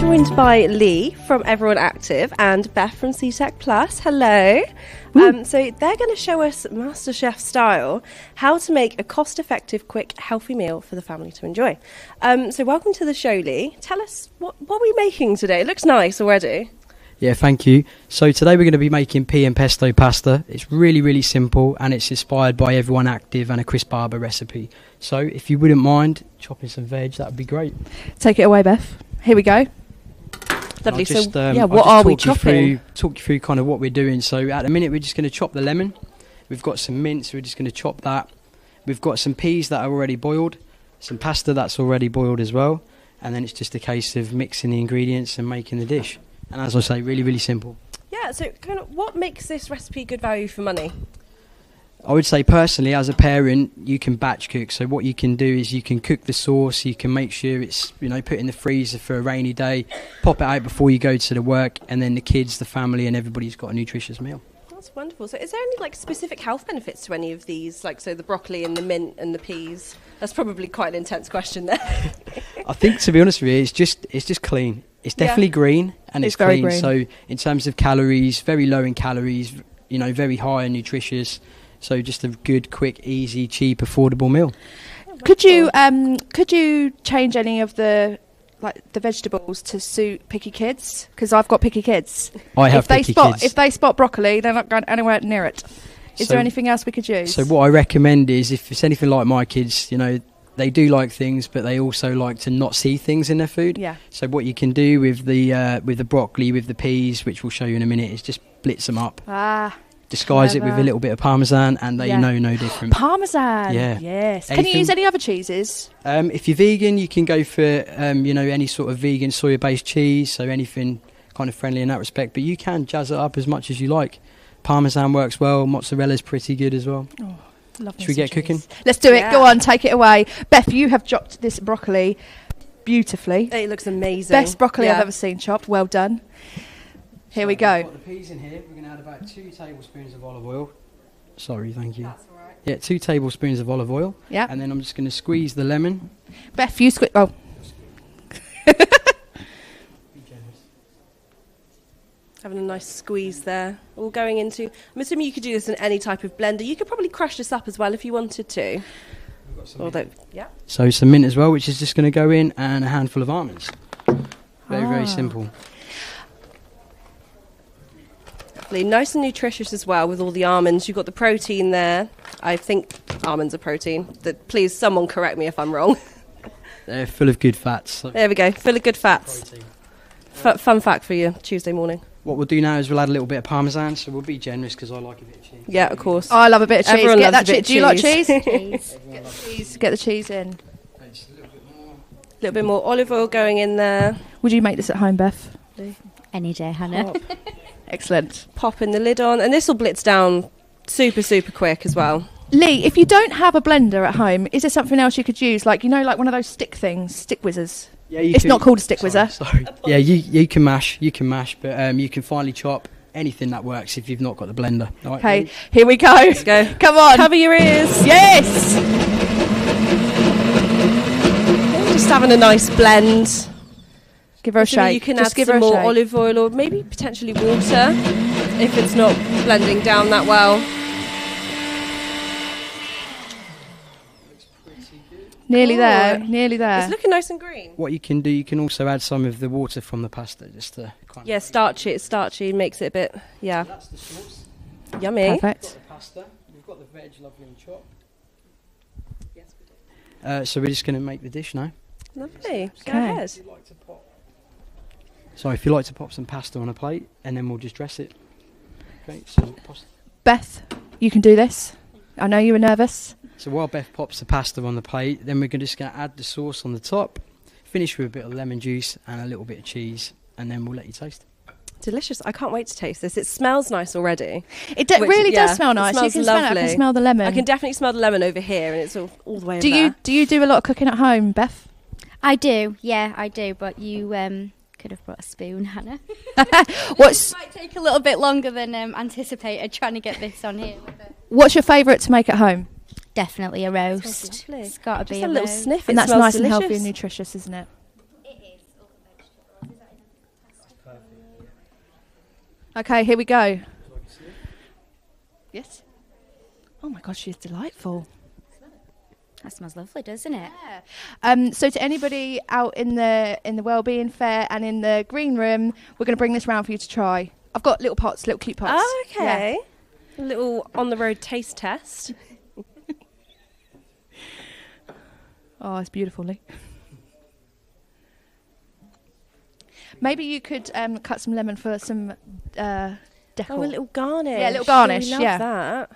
joined by Lee from Everyone Active and Beth from Seetec Plus. Hello. So they're going to show us MasterChef style how to make a cost-effective, quick, healthy meal for the family to enjoy. So welcome to the show, Lee. Tell us, what are we making today? It looks nice already. Yeah, thank you. So today we're going to be making Pea and Pesto Pasta. It's really, really simple and it's inspired by Everyone Active and a Chris Barber recipe. So if you wouldn't mind chopping some veg, that would be great. Take it away, Beth. Here we go. Lovely. Just, what are we chopping? Talk you through kind of what we're doing. So at the minute we're just going to chop the lemon. We've got some mint, so we're just going to chop that. We've got some peas that are already boiled, some pasta that's already boiled as well, and then it's just a case of mixing the ingredients and making the dish. And as I say, really, really simple. Yeah, so kind of what makes this recipe good value for money? I would say personally, as a parent, you can batch cook. So what you can do is you can cook the sauce, you can make sure it's, put in the freezer for a rainy day, pop it out before you go to the work, and then the kids, the family, and everybody's got a nutritious meal. That's wonderful. So is there any specific health benefits to any of these, so the broccoli and the mint and the peas? That's probably quite an intense question there. I think, to be honest with you, it's just clean. It's definitely green and it's very clean. Green. So in terms of calories, very low in calories, very high and nutritious. So just a good, quick, easy, cheap, affordable meal. Could you change any of the vegetables to suit picky kids? Because I've got picky kids. I have picky kids. If they spot broccoli, they're not going anywhere near it. Is there anything else we could use? So what I recommend is, if it's anything like my kids, they do like things, but they also like to not see things in their food. Yeah. So what you can do with the broccoli, with the peas, which we'll show you in a minute, is just blitz them up. Disguise it with a little bit of parmesan, and they know no different. Parmesan. Yeah. Yes. Can you use any other cheeses? If you're vegan, you can go for any sort of vegan soya-based cheese, so anything kind of friendly in that respect. But you can jazz it up as much as you like. Parmesan works well. Mozzarella's pretty good as well. Oh, love. Should we get cooking? Let's do it. Go on, take it away. Beth, you have chopped this broccoli beautifully. It looks amazing. Best broccoli I've ever seen chopped. Well done. Here we go. We've got the peas in here. We're going to add about 2 tablespoons of olive oil. Sorry, thank you. That's all right. Yeah, 2 tablespoons of olive oil. Yeah. And then I'm just going to squeeze the lemon. Beth, you squeeze. Oh. Having a nice squeeze there. All going into... I'm assuming you could do this in any type of blender. You could probably crush this up as well if you wanted to. So some mint as well, which is just going to go in, and a handful of almonds. Very simple. Nice and nutritious as well with all the almonds. You've got the protein there. I think almonds are protein. Please, someone correct me if I'm wrong. They're full of good fats. So there we go, full of good fats. Fun fact for you, Tuesday morning. What we'll do now is we'll add a little bit of parmesan, so we'll be generous because I like a bit of cheese. Yeah, of course. Oh, I love a bit of cheese. Everyone loves a bit of Do you like cheese? cheese? Get the cheese in. A little bit more olive oil going in there. Would you make this at home, Beth? Any day, Hannah. Excellent. Popping the lid on, and this will blitz down super quick as well. Lee, if you don't have a blender at home, is there something else you could use? Like one of those stick things, stick whizzers? Yeah, it's not called a stick whizzer. Sorry. Yeah, you can mash, but you can finely chop anything that works if you've not got the blender. Right, okay, here we go. Let's go. Come on. Cover your ears. Yes. Just having a nice blend. Give her a shake. You can just add give some her a more shake. olive oil or maybe potentially water if it's not blending down that well. Nearly there. It's looking nice and green. What you can do, you can also add some of the water from the pasta, just to kind of starchy. It's starchy, makes it a bit, So that's the sauce. Yummy. Perfect. We've got the pasta. We've got the veg, lovely and chopped. Yes, we do. So we're just going to make the dish now. Lovely. Go ahead. If you like to pop some pasta on a plate, and then we'll just dress it. Okay. So Beth, you can do this. I know you were nervous. So while Beth pops the pasta on the plate, then we're just going to add the sauce on the top, finish with a bit of lemon juice and a little bit of cheese, and then we'll let you taste. Delicious. I can't wait to taste this. It smells nice already. It really does smell nice. It smells you can lovely. smell it. I can smell the lemon. I can definitely smell the lemon over here, and it's all the way do over there. Do you do a lot of cooking at home, Beth? I do. Yeah, I do. But you could have brought a spoon, Hannah. It might take a little bit longer than anticipated trying to get this on here. What's your favourite to make at home? Definitely a roast. It's got to be a little roast. sniff. And It that's smells nice delicious. and healthy and nutritious, isn't it? It is. Okay, here we go. Yes. Oh my gosh, she's delightful. That smells lovely, doesn't it? Yeah. So to anybody out in the Wellbeing Fair and in the green room, we're going to bring this round for you to try. I've got little pots, little cute pots. Oh, okay. Yeah. A little on-the-road taste test. Oh, it's beautiful, Lee. Maybe you could cut some lemon for some decor. Oh, a little garnish. Yeah, a little garnish. We love yeah, that.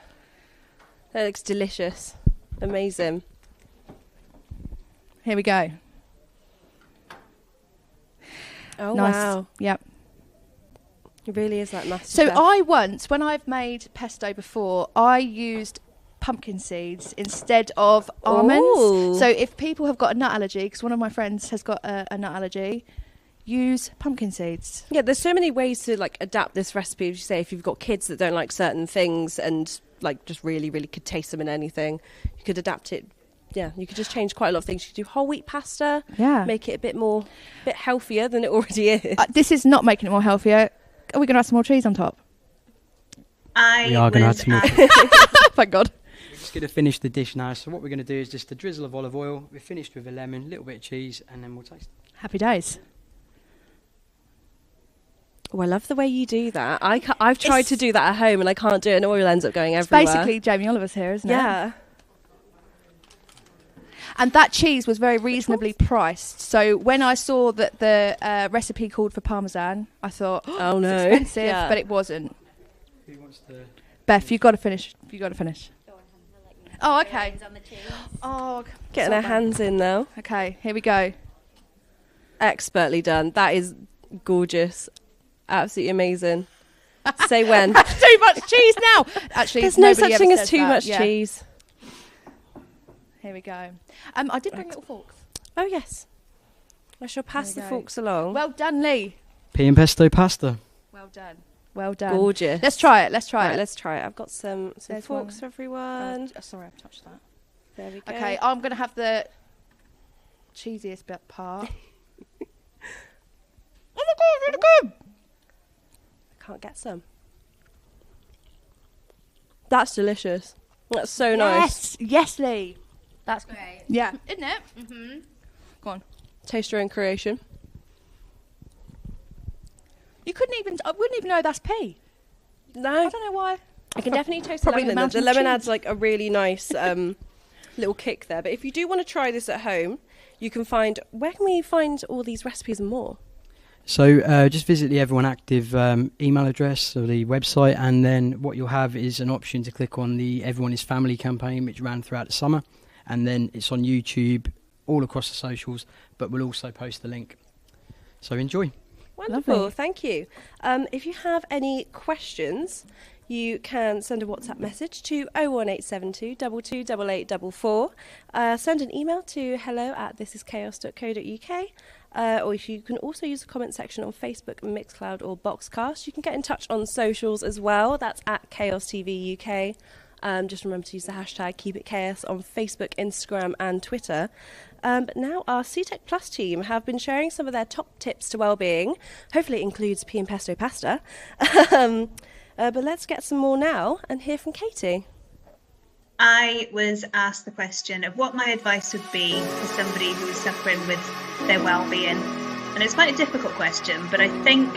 That looks delicious. Amazing. Here we go. Oh, nice. wow. Yep. It really is like master So chef. I once, when I've made pesto before, I used pumpkin seeds instead of almonds. Ooh. So if people have got a nut allergy, because one of my friends has got a nut allergy, use pumpkin seeds. Yeah, there's so many ways to like adapt this recipe. As you say, if you've got kids that don't like certain things and like just really, really could taste them in anything, you could adapt it. Yeah, you could just change quite a lot of things. You could do whole wheat pasta. Yeah. Make it a bit healthier than it already is. This is not making it more healthier. Are we going to add some more cheese on top? We are going to add some more. Thank God. We're just going to finish the dish now. So what we're going to do is just a drizzle of olive oil. We're finished with a lemon, a little bit of cheese, and then we'll taste. Happy days. Oh, I love the way you do that. I've tried to do that at home and I can't do it, and oil ends up going It's everywhere. basically Jamie Oliver's here, isn't it? Yeah. And that cheese was very reasonably priced. So when I saw that the recipe called for Parmesan, I thought, oh no, it's expensive, Yeah. but it wasn't. Who wants to... Beth, you've got to finish. Oh, okay. Oh, Getting our hands in now. Okay, here we go. Expertly done. That is gorgeous. Absolutely amazing. Say when. Too much cheese now. Actually, there's no nobody such ever thing as says too that. much Yeah. cheese. Here we go. I did bring little forks. Oh yes. I shall pass the There we go. forks along. Well done, Lee. Pea and pesto pasta. Well done. Well done. Gorgeous. Let's try it. Right, let's try it. I've got some There's forks one. for everyone. Oh, sorry, I've touched that. There we go. Okay, I'm going to have the cheesiest bit part. Oh my God, really good. I can't get some. That's delicious. That's so nice. Yes, Lee. That's great. Yeah. Isn't it? Mm-hmm. Go on. Taste your own creation. I wouldn't even know that's pea. No. I don't know why. I can definitely taste Probably the lemon. the The mountain lemon cheese. adds like a really nice little kick there. But if you do want to try this at home, you can find, where can we find all these recipes and more? So just visit the Everyone Active email address or the website, and then what you'll have is an option to click on the Everyone is Family campaign, which ran throughout the summer, and then it's on YouTube, all across the socials, but we'll also post the link. So enjoy. Wonderful, Lovely. thank you. If you have any questions, you can send a WhatsApp message to 01872 228844. Send an email to hello@thisischaos.co.uk. Or if you can also use the comment section on Facebook, Mixcloud or Boxcast. You can get in touch on socials as well. That's at Chaos TV UK. Just remember to use the hashtag KeepItChaos on Facebook, Instagram and Twitter. But now our Seetec Plus team have been sharing some of their top tips to wellbeing. Hopefully it includes Pea and Pesto Pasta. But let's get some more now and hear from Katie. I was asked the question of what my advice would be for somebody who is suffering with their well-being. And it's quite a difficult question, but I think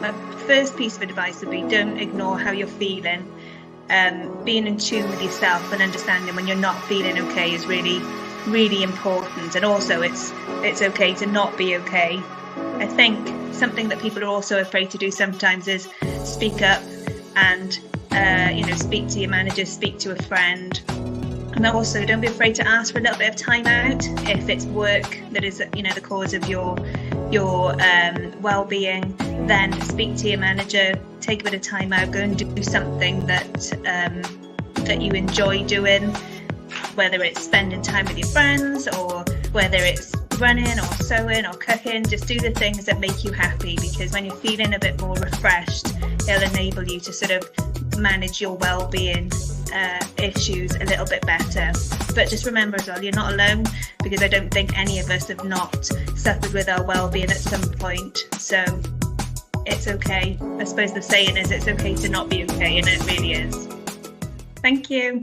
my first piece of advice would be don't ignore how you're feeling. Being in tune with yourself and understanding when you're not feeling okay is really, really important. And also it's okay to not be okay. I think something that people are also afraid to do sometimes is speak up and speak to your manager, speak to a friend. And also don't be afraid to ask for a little bit of time out if it's work that is the cause of your well-being. Then speak to your manager, take a bit of time out, go and do something that you enjoy doing, whether it's spending time with your friends or whether it's running or sewing or cooking. Just do the things that make you happy, because when you're feeling a bit more refreshed, it'll enable you to sort of manage your well-being issues a little bit better. But just remember as well, you're not alone, because I don't think any of us have not suffered with our well-being at some point. So it's okay. I suppose the saying is it's okay to not be okay, and it really is. Thank you.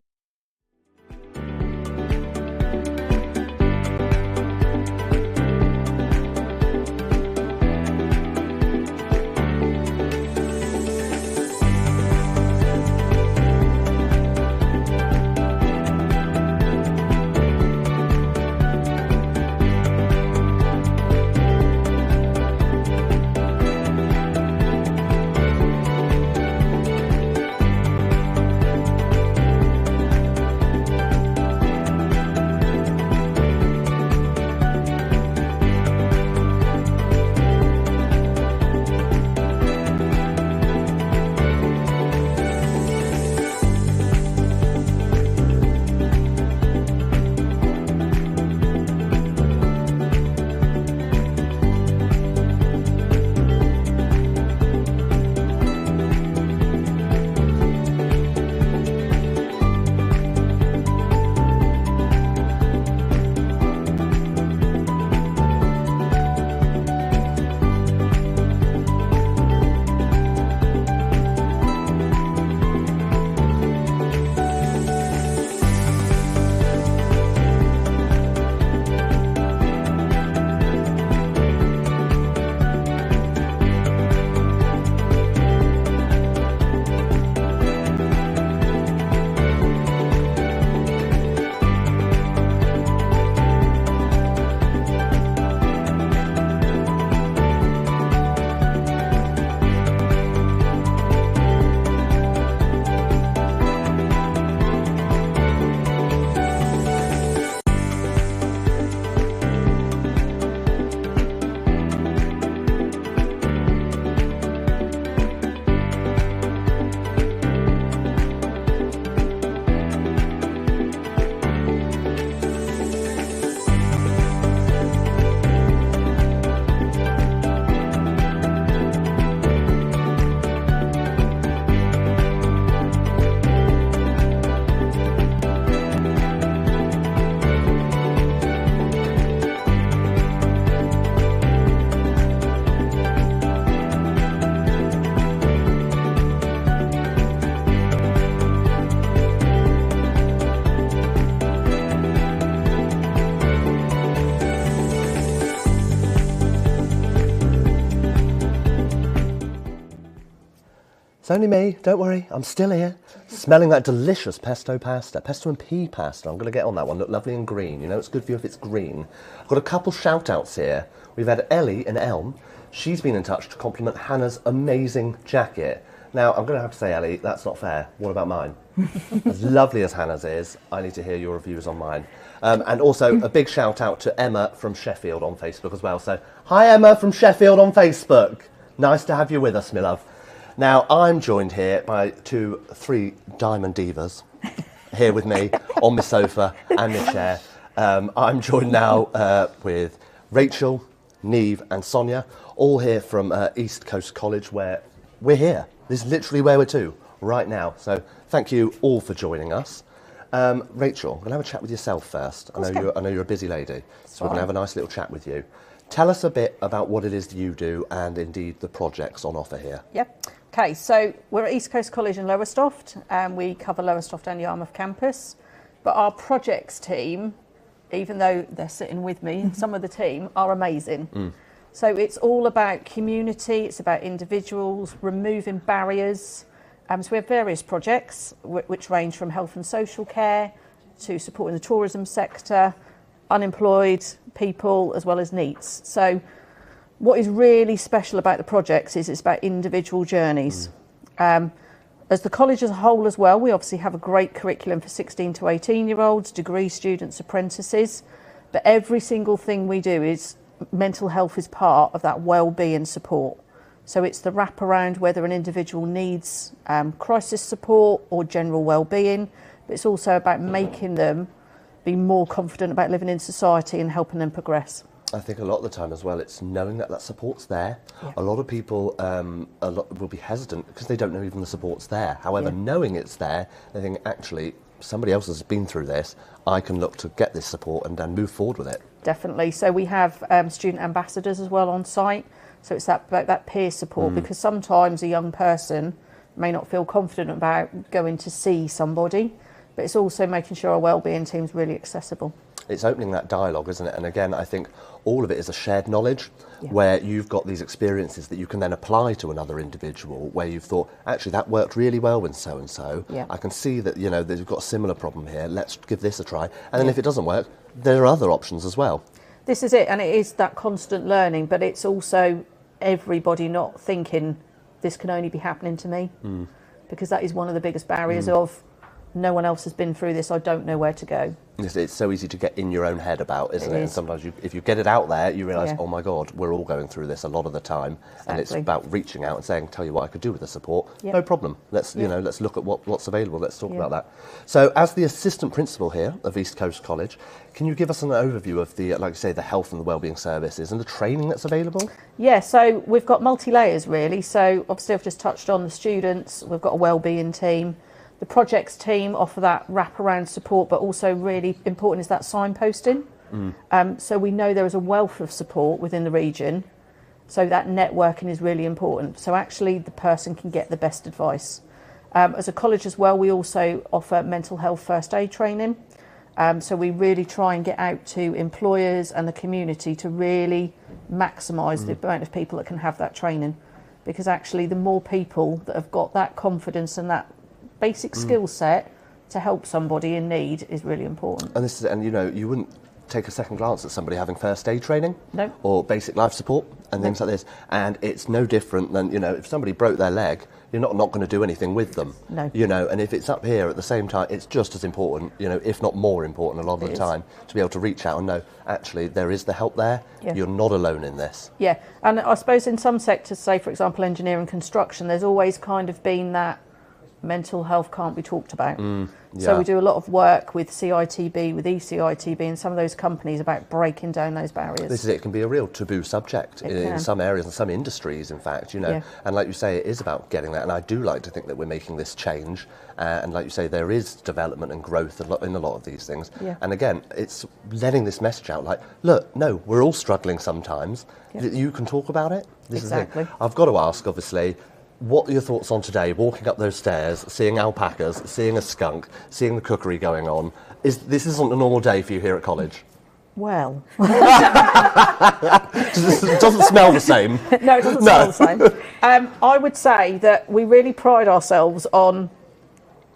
It's only me, don't worry, I'm still here. Smelling that delicious pesto pasta, pesto and pea pasta. I'm going to get on that one, look lovely and green. You know, it's good for you if it's green. I've got a couple shout-outs here. We've had Ellie in Elm. She's been in touch to compliment Hannah's amazing jacket. Now, I'm going to have to say, Ellie, that's not fair. What about mine? As lovely as Hannah's is, I need to hear your reviews on mine. And also a big shout-out to Emma from Sheffield on Facebook as well. So, hi Emma from Sheffield on Facebook. Nice to have you with us, my love. Now, I'm joined here by three diamond divas here with me on my sofa and my chair. I'm joined now with Rachel, Neve and Sonia, all here from East Coast College, where we're here. This is literally where we're to right now. So thank you all for joining us. Rachel, I'm going to have a chat with yourself first. I know you're a busy lady, so we're going to have a nice little chat with you. Tell us a bit about what it is that you do and indeed the projects on offer here. Yep. Okay, so we're at East Coast College in Lowesoft, and we cover Lowesoft and Yarmouth campus. But our projects team, even though they're sitting with me, some of the team are amazing. So it's all about community, it's about individuals, removing barriers. So we have various projects which range from health and social care to supporting the tourism sector, unemployed people, as well as NEETs. So what is really special about the projects is it's about individual journeys. As the college as a whole as well, we obviously have a great curriculum for 16 to 18-year-olds, degree students, apprentices, but every single thing we do is mental health is part of that well-being support. So it's the wraparound, whether an individual needs crisis support or general well-being, but it's also about making them be more confident about living in society and helping them progress. I think a lot of the time as well, it's knowing that that support's there. Yeah. A lot of people will be hesitant because they don't know even the support's there. However, knowing it's there, they think, actually, somebody else has been through this, I can look to get this support and then move forward with it. Definitely. So we have student ambassadors as well on site. So it's that peer support, because sometimes a young person may not feel confident about going to see somebody, but it's also making sure our wellbeing team's really accessible. It's opening that dialogue, isn't it? And again, I think all of it is a shared knowledge, where you've got these experiences that you can then apply to another individual, where you've thought, actually, that worked really well with so-and-so. I can see that, you know, that you've got a similar problem here. Let's give this a try. And then if it doesn't work, there are other options as well. This is it, and it is that constant learning, but it's also everybody not thinking this can only be happening to me, because that is one of the biggest barriers of no one else has been through this, I don't know where to go. It's so easy to get in your own head about, isn't it? And sometimes if you get it out there, you realise, oh my God, we're all going through this a lot of the time. And it's about reaching out and saying, tell you what I could do with the support. No problem. Let's, you know, let's look at what's available. Let's talk about that. So as the assistant principal here of East Coast College, can you give us an overview of the, like you say, the health and the wellbeing services and the training that's available? Yeah, so we've got multi-layers really. So obviously I've just touched on the students. We've got a wellbeing team. The projects team offer that wraparound support, but also really important is that signposting. So we know there is a wealth of support within the region, so that networking is really important. So actually the person can get the best advice. As a college as well, we also offer mental health first aid training. So we really try and get out to employers and the community to really maximise the amount of people that can have that training. Because actually the more people that have got that confidence and that basic skill set to help somebody in need is really important. And this is, and you know, you wouldn't take a second glance at somebody having first aid training No. or basic life support and things like this. And it's no different than, you know, if somebody broke their leg, you're not going to do anything with them. No. You know, and if it's up here at the same time, it's just as important, you know, if not more important a lot of the time, to be able to reach out and know, actually, there is the help there. You're not alone in this. Yeah, and I suppose in some sectors, say for example engineering and construction, there's always kind of been that mental health can't be talked about. So we do a lot of work with CITB, with ECITB and some of those companies about breaking down those barriers. This is it. It can be a real taboo subject in some areas and some industries, in fact, you know. And like you say, it is about getting that. And I do like to think that we're making this change. And like you say, there is development and growth in a lot of these things. And again, it's letting this message out like, look, no, we're all struggling sometimes. You can talk about it. This is it. I've got to ask, obviously, what are your thoughts on today, walking up those stairs, seeing alpacas, seeing a skunk, seeing the cookery going on? This isn't a normal day for you here at college? Well. It doesn't smell the same. No, it doesn't smell the same. I would say that we really pride ourselves on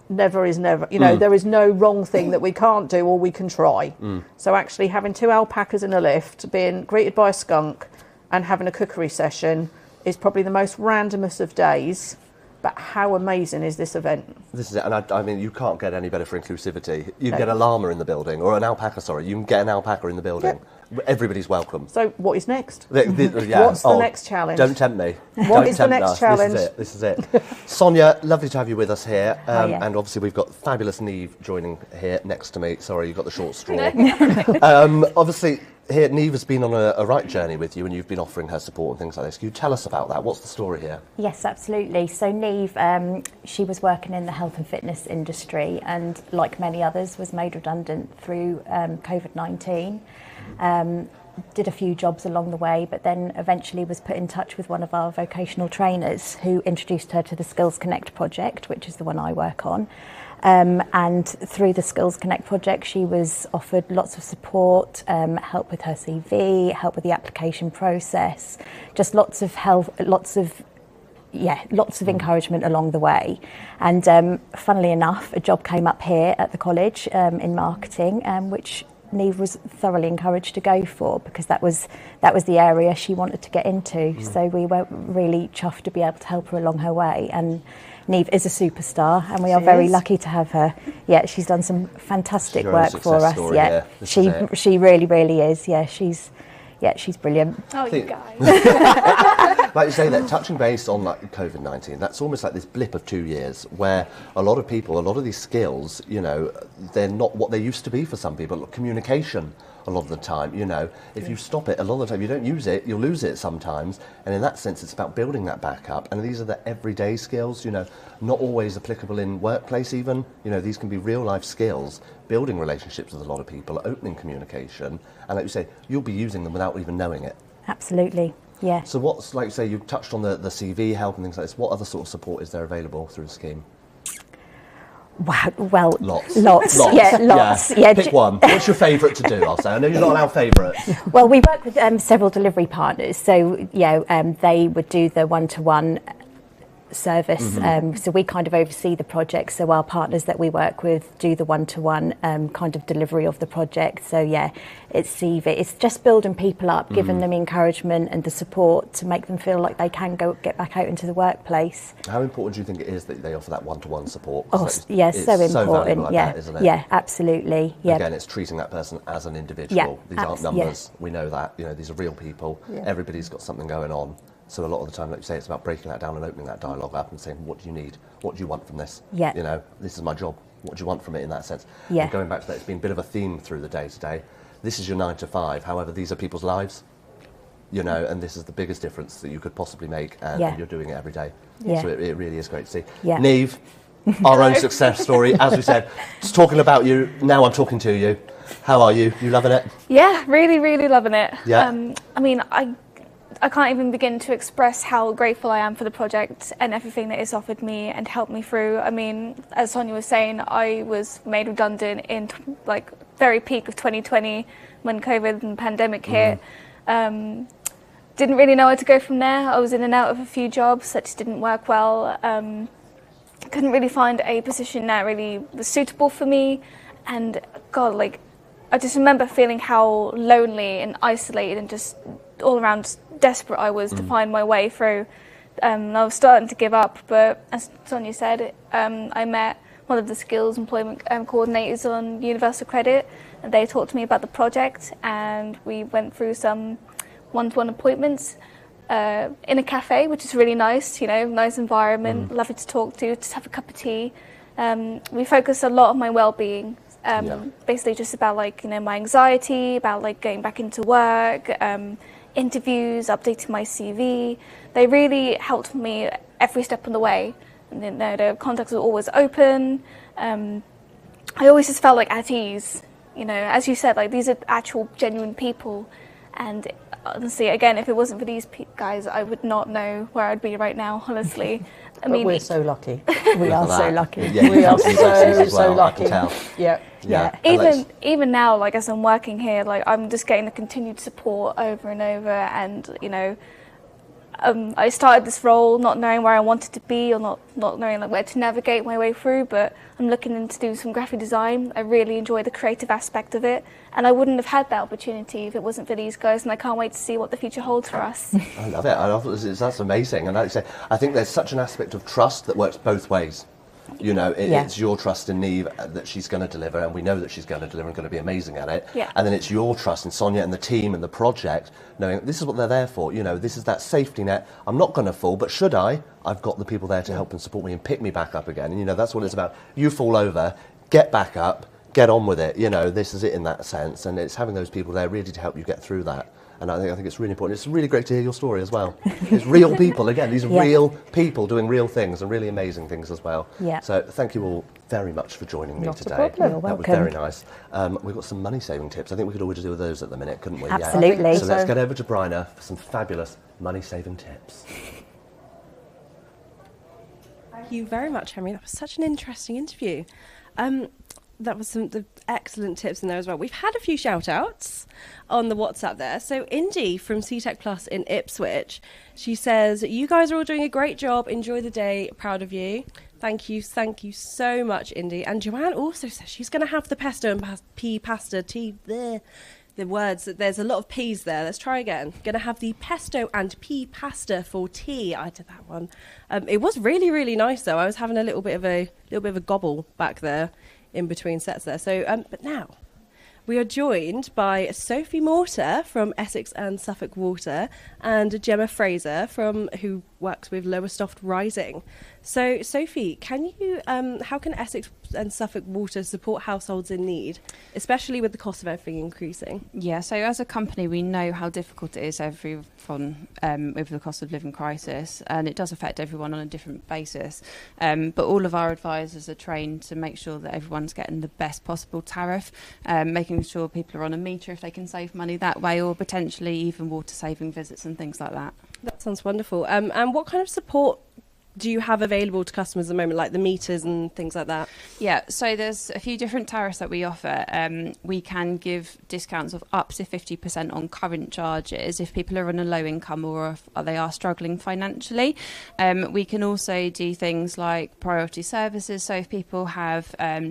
never is never. You know, there is no wrong thing that we can't do or we can try. So actually having 2 alpacas in a lift, being greeted by a skunk and having a cookery session is probably the most randomest of days, but how amazing is this event? This is it, and I mean, you can't get any better for inclusivity. You can get a llama in the building, or an alpaca, sorry, you can get an alpaca in the building. Everybody's welcome. So what is next? What's the next challenge? Don't tempt me. What is the next challenge? This is it. Sonia, lovely to have you with us here. And obviously we've got fabulous Nhs joining here next to me. Sorry, you got the short straw. Obviously, here, Nhs has been on a right journey with you and you've been offering her support and things like this. Can you tell us about that? What's the story here? Yes, absolutely. So Nhs, she was working in the health and fitness industry and, like many others, was made redundant through COVID-19. Did a few jobs along the way, but then eventually was put in touch with one of our vocational trainers who introduced her to the Skills Connect project, which is the one I work on. And through the Skills Connect project, she was offered lots of support, help with her CV, help with the application process, just lots of help, lots of encouragement along the way. And funnily enough, a job came up here at the college in marketing, which Nhs was thoroughly encouraged to go for because that was the area she wanted to get into. So we were really chuffed to be able to help her along her way. And Nhs is a superstar, and we are very lucky to have her. Yeah, she's done some fantastic work for us. She really, really is. Yeah, she's brilliant. Oh, you guys. Like you say, that touching base on like COVID-19, that's almost like this blip of 2 years where a lot of people, a lot of these skills, you know, they're not what they used to be for some people. Communication, a lot of the time, you know, if you stop it, a lot of the time you don't use it, you'll lose it sometimes. And in that sense, it's about building that back up. And these are the everyday skills, you know, not always applicable in workplace even. You know, these can be real life skills, building relationships with a lot of people, opening communication. And like you say, you'll be using them without even knowing it. Absolutely, yeah. So what's, like you say, you touched on the CV help and things like this. What other sort of support is there available through the scheme? Wow, well, lots. Yeah, lots. Yeah. Pick one. What's your favourite to do? I'll say. I know you're not allowed favourites. Well, we work with several delivery partners, so they would do the one-to-one service. So we kind of oversee the project. So our partners that we work with do the one-to-one kind of delivery of the project. So yeah, it's CV. It's just building people up, giving them encouragement and the support to make them feel like they can get back out into the workplace. How important do you think it is that they offer that one-to-one support? Oh, yeah, so important. Like Yeah, that, isn't it? Yeah, absolutely. Yeah. Again, it's treating that person as an individual. These aren't numbers. We know that. You know, these are real people. Everybody's got something going on. So a lot of the time, like you say, it's about breaking that down and opening that dialogue up and saying, what do you need? What do you want from this? Yeah. You know, this is my job. What do you want from it in that sense? Yeah. And going back to that, it's been a bit of a theme through the day today. This is your 9 to 5. However, these are people's lives, you know, and this is the biggest difference that you could possibly make, and you're doing it every day. Yeah. So it really is great to see. Yeah. Nhs, our own success story. As we said, just talking about you, now I'm talking to you. How are you? You loving it? Yeah, really, really loving it. Yeah. I mean, I can't even begin to express how grateful I am for the project and everything that it's offered me and helped me through. I mean, as Sonia was saying, I was made redundant in like very peak of 2020 when COVID and pandemic hit. Didn't really know where to go from there. I was in and out of a few jobs that just didn't work well. Couldn't really find a position that really was suitable for me. And God, like, I just remember feeling how lonely and isolated and just all around desperate I was to find my way through. I was starting to give up, but as Sonia said, I met one of the skills employment coordinators on Universal Credit, and they talked to me about the project, and we went through some one-to-one appointments in a cafe, which is really nice, you know, nice environment, lovely to talk to, just have a cup of tea. We focus a lot on my well-being, basically just about like, you know, my anxiety, about like going back into work, interviews, updating my CV. They really helped me every step of the way. And, you know, the contacts were always open. I always just felt like at ease. You know, as you said, like these are actual genuine people. And honestly, again, if it wasn't for these guys, I would not know where I'd be right now, honestly. I mean, we're so lucky. We are so lucky. Yeah, we are so lucky. I can tell. Yeah. Even now, like as I'm working here, like I'm just getting the continued support over and over, and you know, I started this role not knowing where I wanted to be or not knowing like where to navigate my way through, but I'm looking into do some graphic design. I really enjoy the creative aspect of it, and I wouldn't have had that opportunity if it wasn't for these guys, and I can't wait to see what the future holds for us. I love it. That's amazing. And like I say, I think there's such an aspect of trust that works both ways. You know, it's your trust in Nhs that she's going to deliver, and we know that she's going to deliver and going to be amazing at it. Yeah. And then it's your trust in Sonia and the team and the project, knowing this is what they're there for. You know, this is that safety net. I'm not going to fall, but should I? I've got the people there to help and support me and pick me back up again. And, you know, that's what it's about. You fall over, get back up, get on with it. You know, this is it in that sense. And it's having those people there really to help you get through that. And I think it's really important. It's really great to hear your story as well. It's real people, again, these are real people doing real things and really amazing things as well. Yeah. So thank you all very much for joining me Not today. a problem. You're That was welcome. very nice. We've got some money-saving tips. I think we could always do with those at the minute, couldn't we? Absolutely. Yeah. So let's get over to Bryna for some fabulous money-saving tips. Thank you very much, Henry. That was such an interesting interview. That was the excellent tips in there as well. We've had a few shout-outs on the WhatsApp there. So Indy from Seetec Plus in Ipswich, she says, you guys are all doing a great job. Enjoy the day. Proud of you. Thank you so much, Indy. And Joanne also says she's going to have the pesto and pea pasta tea there. The words, there's a lot of P's there. Let's try again. Going to have the pesto and pea pasta for tea. I did that one. It was really, really nice though. I was having a little bit of a gobble back there in between sets there. So, but now We are joined by Sophie Mortar from Essex and Suffolk Water and Gemma Fraser who works with Lowesoft Rising. So, Sophie, how can Essex and Suffolk Water support households in need, especially with the cost of everything increasing? Yeah, so as a company, we know how difficult it is everyone with the cost of living crisis, and it does affect everyone on a different basis. But all of our advisors are trained to make sure that everyone's getting the best possible tariff, making sure people are on a meter if they can save money that way, or potentially even water saving visits and things like that. That sounds wonderful. And what kind of support do you have available to customers at the moment, like the meters and things like that? Yeah, so there's a few different tariffs that we offer. We can give discounts of up to 50% on current charges if people are on a low income or if they are struggling financially. We can also do things like priority services. So if people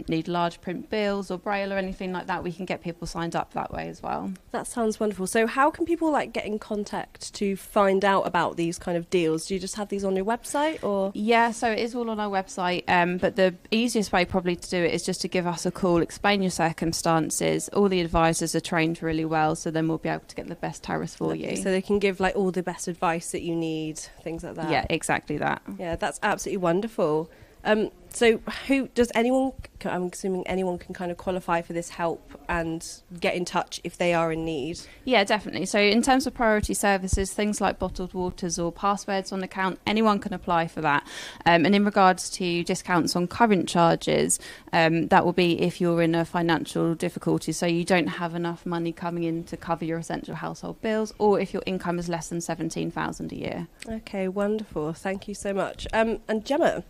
need large print bills or braille or anything like that, we can get people signed up that way as well. That sounds wonderful. So how can people get in contact to find out about these kind of deals? Do you just have these on your website? Yeah, so it is all on our website, but the easiest way probably to do it is just to give us a call, explain your circumstances. All the advisors are trained really well, so then we'll be able to get the best tariffs for you. So they can give all the best advice that you need, things like that. Yeah, exactly that. Yeah, that's absolutely wonderful. So I'm assuming anyone can kind of qualify for this help and get in touch if they are in need? Yeah, definitely. So in terms of priority services, things like bottled waters or passwords on account, anyone can apply for that. And in regards to discounts on current charges, that will be if you're in a financial difficulty, so you don't have enough money coming in to cover your essential household bills, or if your income is less than $17,000 a year. Okay, wonderful. Thank you so much. And Gemma,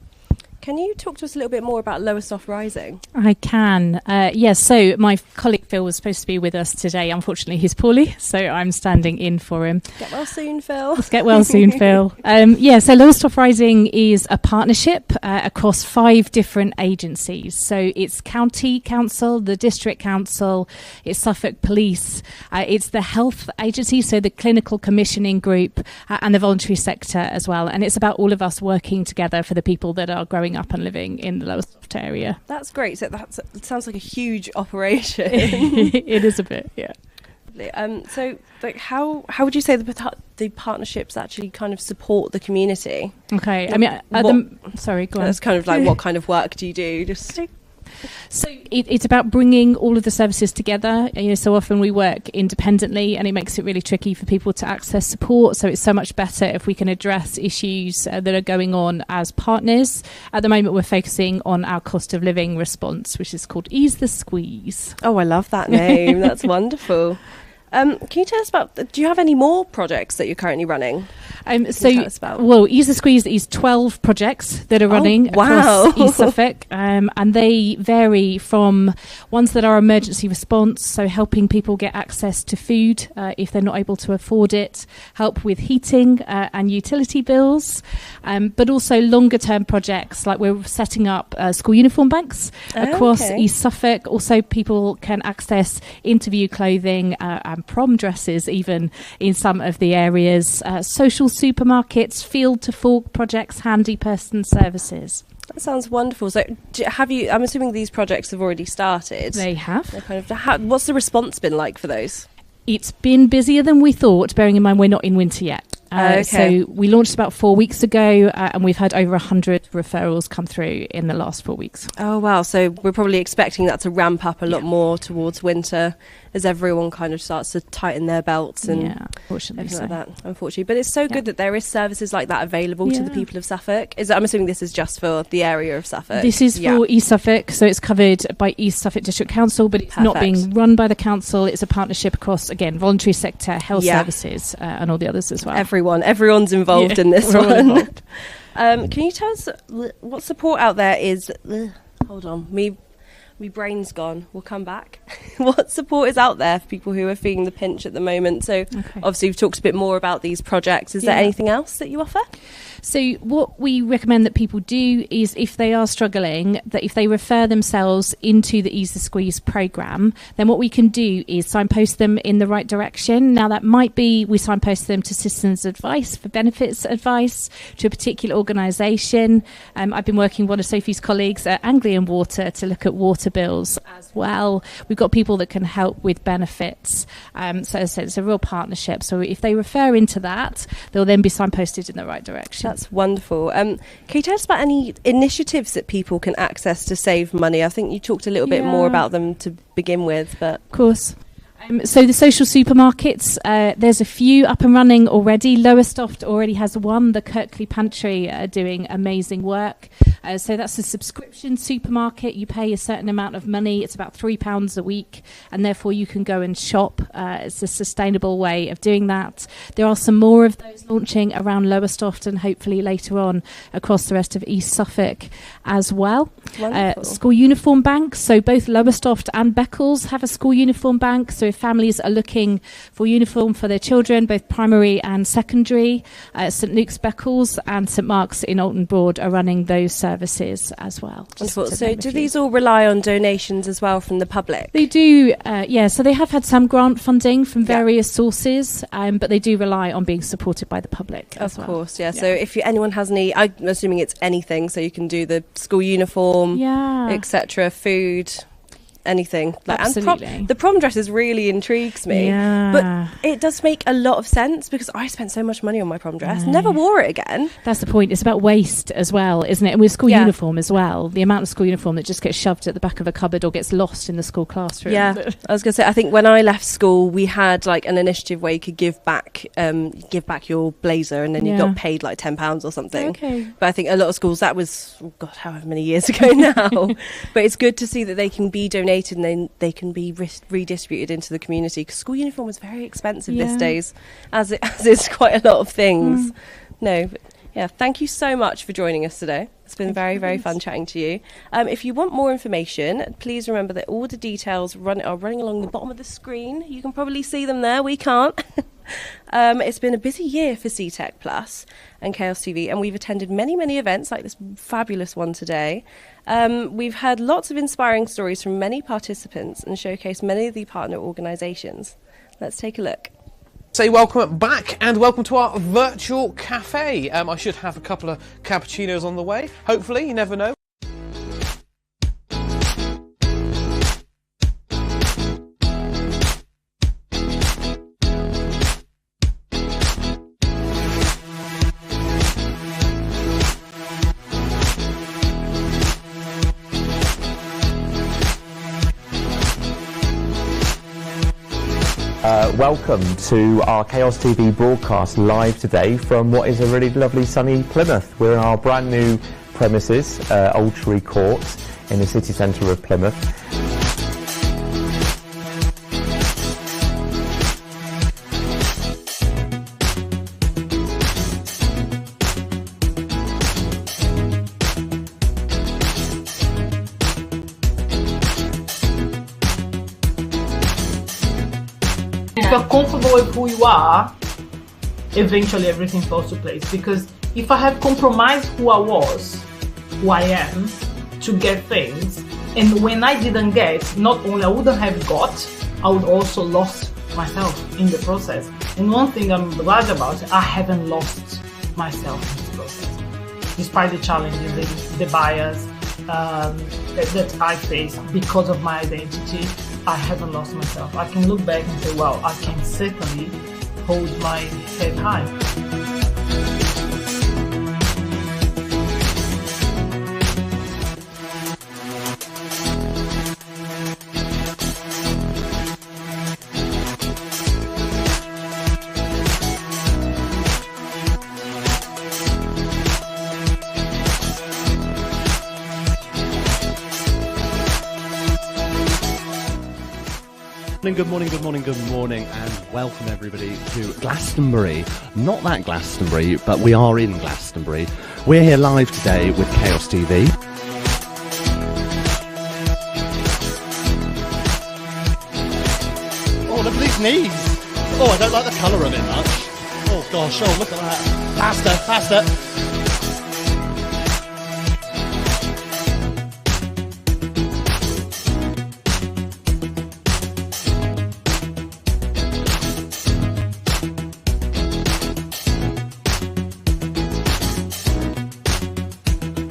can you talk to us a little bit more about Lowesoft Rising? I can. Yes, so my colleague Phil was supposed to be with us today. Unfortunately, he's poorly, so I'm standing in for him. Get well soon, Phil. Get well soon, Phil. So Lowesoft Rising is a partnership across 5 different agencies. So it's County Council, the District Council, it's Suffolk Police, it's the Health Agency, so the Clinical Commissioning Group, and the voluntary sector as well. And it's about all of us working together for the people that are growing up and living in the Lowesoft area. That's great. So it sounds like a huge operation. It is a bit, yeah. So, how would you say the partnerships actually kind of support the community? Okay, I mean, sorry, go on. That's kind of what kind of work do you do? So it's about bringing all of the services together. So often we work independently, and it makes it really tricky for people to access support. So it's so much better if we can address issues that are going on as partners. At the moment, we're focusing on our cost of living response, which is called Ease the Squeeze. Oh, I love that name. That's wonderful. Can you tell us do you have any more projects that you're currently running? Ease the Squeeze is 12 projects that are running across East Suffolk, and they vary from ones that are emergency response, so helping people get access to food if they're not able to afford it, help with heating and utility bills, but also longer term projects like we're setting up school uniform banks across East Suffolk. Also, people can access interview clothing and prom dresses even in some of the areas, social supermarkets, field to fork projects, handy person services. That sounds wonderful. So I'm assuming these projects have already started. They have. What's the response been like for those? It's been busier than we thought, bearing in mind we're not in winter yet. So we launched about 4 weeks ago, and we've had over 100 referrals come through in the last 4 weeks. Oh, wow. So we're probably expecting that to ramp up a lot more towards winter as everyone kind of starts to tighten their belts and everything like that, unfortunately. But it's so good that there is services like that available to the people of Suffolk. I'm assuming this is just for the area of Suffolk. This is for East Suffolk, so it's covered by East Suffolk District Council, but it's not being run by the council. It's a partnership across, again, voluntary sector, health services, and all the others as well. Everyone's involved in this one. Can you tell us what support out there is? Hold on, my brain's gone. We'll come back. What support is out there for people who are feeling the pinch at the moment? So obviously we've talked a bit more about these projects. Is there anything else that you offer? So what we recommend that people do is, if they are struggling, that if they refer themselves into the Ease the Squeeze programme, then what we can do is signpost them in the right direction. Now, that might be we signpost them to citizens advice for benefits advice, to a particular organisation. I've been working with one of Sophie's colleagues at Anglian Water to look at water bills as well. We've got people that can help with benefits. So as I said, it's a real partnership. So if they refer into that, they'll then be signposted in the right direction. That's wonderful. Can you tell us about any initiatives that people can access to save money? I think you talked a little bit more about them to begin with, but of course. So the social supermarkets, there's a few up and running already. Lowesoft already has one. The Kirkley Pantry are doing amazing work. So that's a subscription supermarket. You pay a certain amount of money. It's about £3 a week, and therefore you can go and shop. It's a sustainable way of doing that. There are some more of those launching around Lowesoft and hopefully later on across the rest of East Suffolk as well. School uniform banks. So both Lowesoft and Beccles have a school uniform bank. So if families are looking for uniform for their children, both primary and secondary, St Luke's Beccles and St Mark's in Alton Broad are running those services as well. Wonderful. So do these all rely on donations as well from the public? They do, yeah. So they have had some grant funding from various sources, but they do rely on being supported by the public as well. Of course, yeah. So if anyone has any, I'm assuming it's anything, so you can do the school uniform, etc., food, anything. Absolutely. And the prom dresses really intrigues me. But it does make a lot of sense because I spent so much money on my prom dress. Never wore it again. That's the point. It's about waste as well, isn't it? And with school uniform as well. The amount of school uniform that just gets shoved at the back of a cupboard or gets lost in the school classroom. Yeah. I was going to say, I think when I left school, we had like an initiative where you could give back your blazer and then you got paid like £10 or something. Okay. But I think a lot of schools, that was, however many years ago now. But it's good to see that they can be donated and then they can be redistributed into the community because school uniform is very expensive these days, as is quite a lot of things. Thank you so much for joining us today. It's been very, very fun chatting to you. If you want more information, please remember that all the details are running along the bottom of the screen. You can probably see them there. We can't. It's been a busy year for Seetec Plus and Chaos TV, and we've attended many, many events like this fabulous one today. We've heard lots of inspiring stories from many participants and showcased many of the partner organisations. Let's take a look. Say welcome back and welcome to our virtual cafe. I should have a couple of cappuccinos on the way, hopefully, you never know. Welcome to our Chaos TV broadcast live today from what is a really lovely sunny Plymouth. We're in our brand new premises, Old Tree Court, in the city centre of Plymouth. If you're comfortable with who you are, eventually everything falls to place. Because if I have compromised who I was, who I am, to get things, and when I didn't get, not only I wouldn't have got, I would also lost myself in the process. And one thing I'm glad about, I haven't lost myself in this process. Despite the challenges, the bias that I face because of my identity, I haven't lost myself. I can look back and say, wow, I can certainly hold my head high. Good morning, and welcome everybody to Glastonbury. Not that Glastonbury, but we are in Glastonbury. We're here live today with Chaos TV. Oh, look at these knees! Oh, I don't like the colour of it much. Oh gosh, oh look at that. Faster!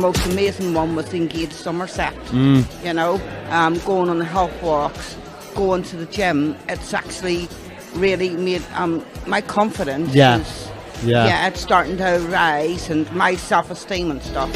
most amazing one was Engage Somerset. Mm. You know, going on the health walks, going to the gym. It's actually really made my confidence. Yeah. Yeah, it's starting to rise, and my self-esteem and stuff.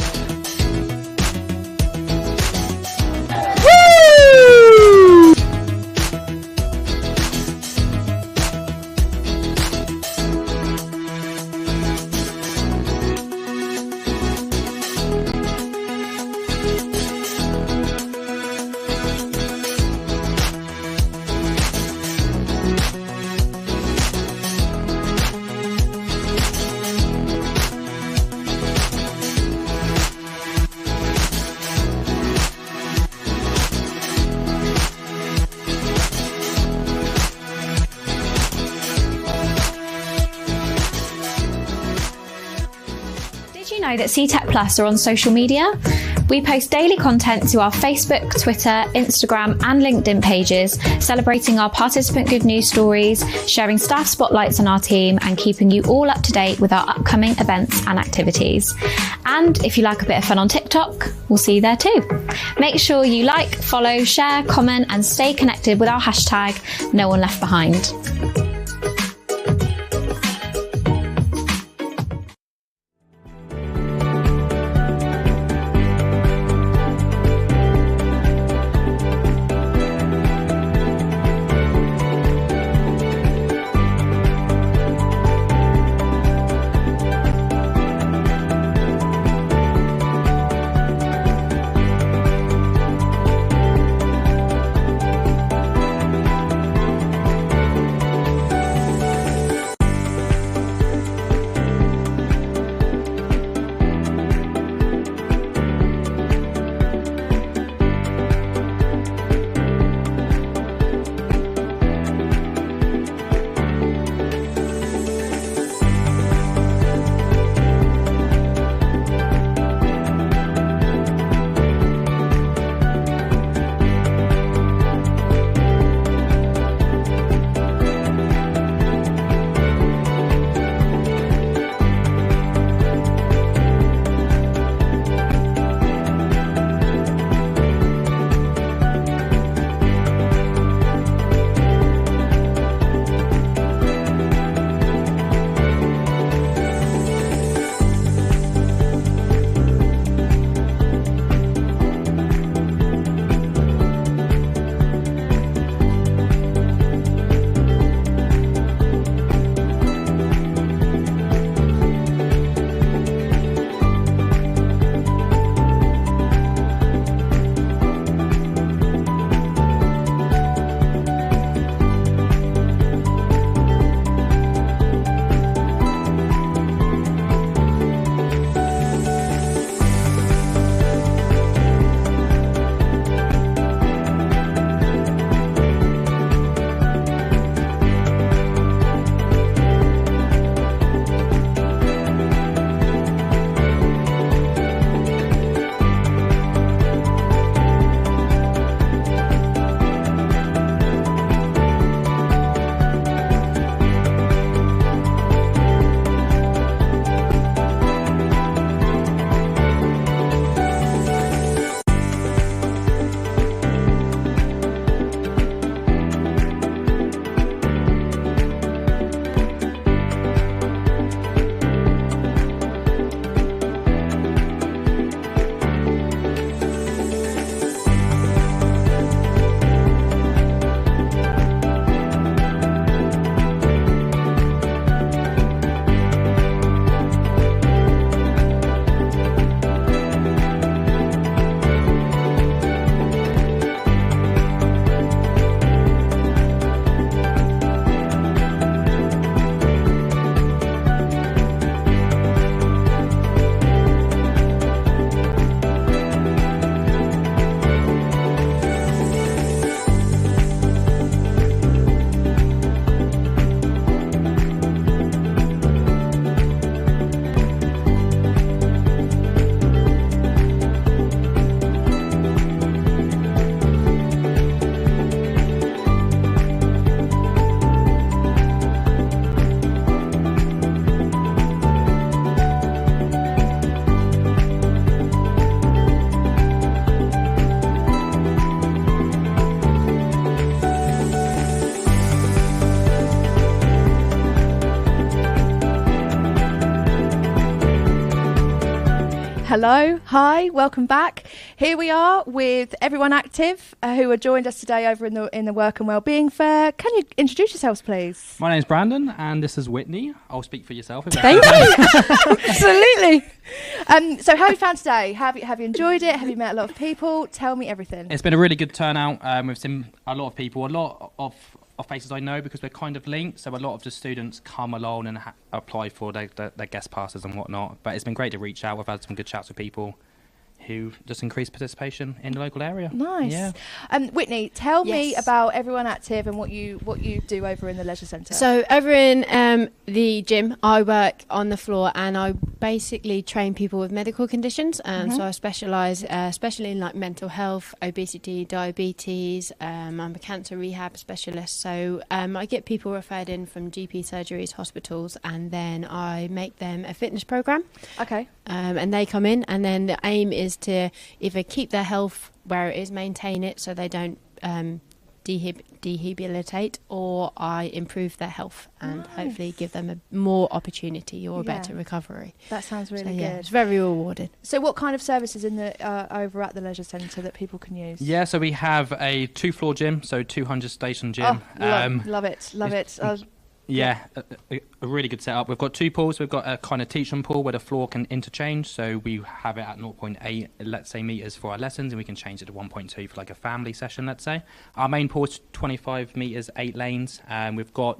Know that Seetec Plus are on social media. We post daily content to our Facebook, Twitter, Instagram and LinkedIn pages, celebrating our participant good news stories, sharing staff spotlights on our team and keeping you all up to date with our upcoming events and activities. And if you like a bit of fun on TikTok, we'll see you there too. Make sure you like, follow, share, comment and stay connected with our hashtag No One Left Behind. Hello, hi, welcome back. Here we are with everyone active who have joined us today over in the Work and Wellbeing Fair. Can you introduce yourselves, please? My name's Brandon, and this is Whitney. I'll speak for yourself. Thank you. Absolutely. So, how have you found today? Have you enjoyed it? Have you met a lot of people? Tell me everything. It's been a really good turnout. We've seen a lot of people, a lot of faces I know because we're kind of linked. So a lot of the students come along and apply for their guest passes and whatnot. But it's been great to reach out. We've had some good chats with people who just increase participation in the local area. Nice. Yeah. Whitney, tell me about Everyone Active and what you do over in the leisure centre. So over in the gym, I work on the floor and I basically train people with medical conditions. So I specialise especially in like mental health, obesity, diabetes. I'm a cancer rehab specialist. So I get people referred in from GP surgeries, hospitals, and then I make them a fitness programme. Okay. And they come in, and then the aim is to either keep their health where it is, maintain it so they don't debilitate, or I improve their health and hopefully give them a more opportunity or a better recovery. That sounds really good. good. It's very rewarding. So what kind of services in the over at the leisure centre that people can use? Yeah, so we have a 2-floor gym, so 200 station gym. Love it. Yeah, a really good setup. We've got 2 pools. We've got a kind of teaching pool where the floor can interchange. So we have it at 0.8, let's say, meters for our lessons, and we can change it to 1.2 for like a family session, let's say. Our main pool is 25 meters, 8 lanes. We've got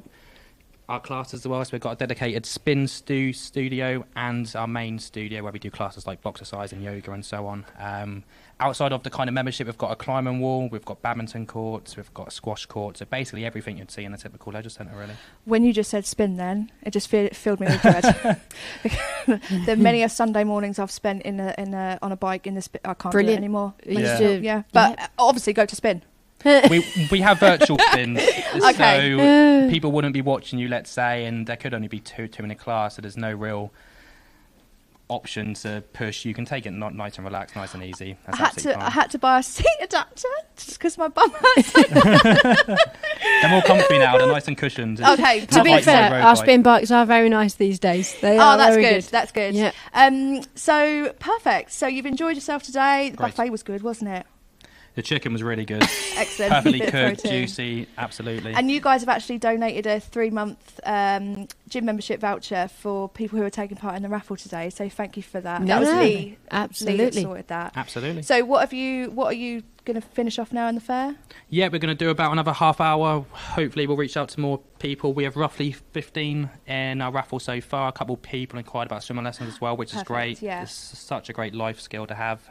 our classes as well. So we've got a dedicated spin studio and our main studio where we do classes like boxercise and yoga and so on. Outside of the kind of membership, we've got a climbing wall, we've got badminton courts, we've got a squash court. So basically everything you'd see in a typical leisure centre, really. When you just said spin then, it just filled me with dread. The many a Sunday mornings I've spent on a bike in the spin. I can't do it anymore. But obviously go to spin. we have virtual spins, Okay. so people wouldn't be watching you, let's say, and there could only be two in a class, so there's no real option to push. You can take it nice and relaxed, nice and easy. That's I had to buy a seat adapter just because my bum hurts. They're more comfy now, they're nice and cushioned. Okay, to be fair, our spin bikes are very nice these days. They are that's very good. That's good. Yeah. So perfect. So you've enjoyed yourself today. The buffet was good, wasn't it? The chicken was really good. Excellent. Perfectly Bit of cooked, protein. juicy, absolutely. And you guys have actually donated a 3-month gym membership voucher for people who are taking part in the raffle today. So thank you for that. That was Lee. Absolutely. Lee that sorted that. Absolutely. So what are you going to finish off now in the fair? Yeah, we're going to do about another half hour. Hopefully we'll reach out to more people. We have roughly 15 in our raffle so far. A couple of people inquired about swimming lessons as well, which is great. Yeah. It's such a great life skill to have.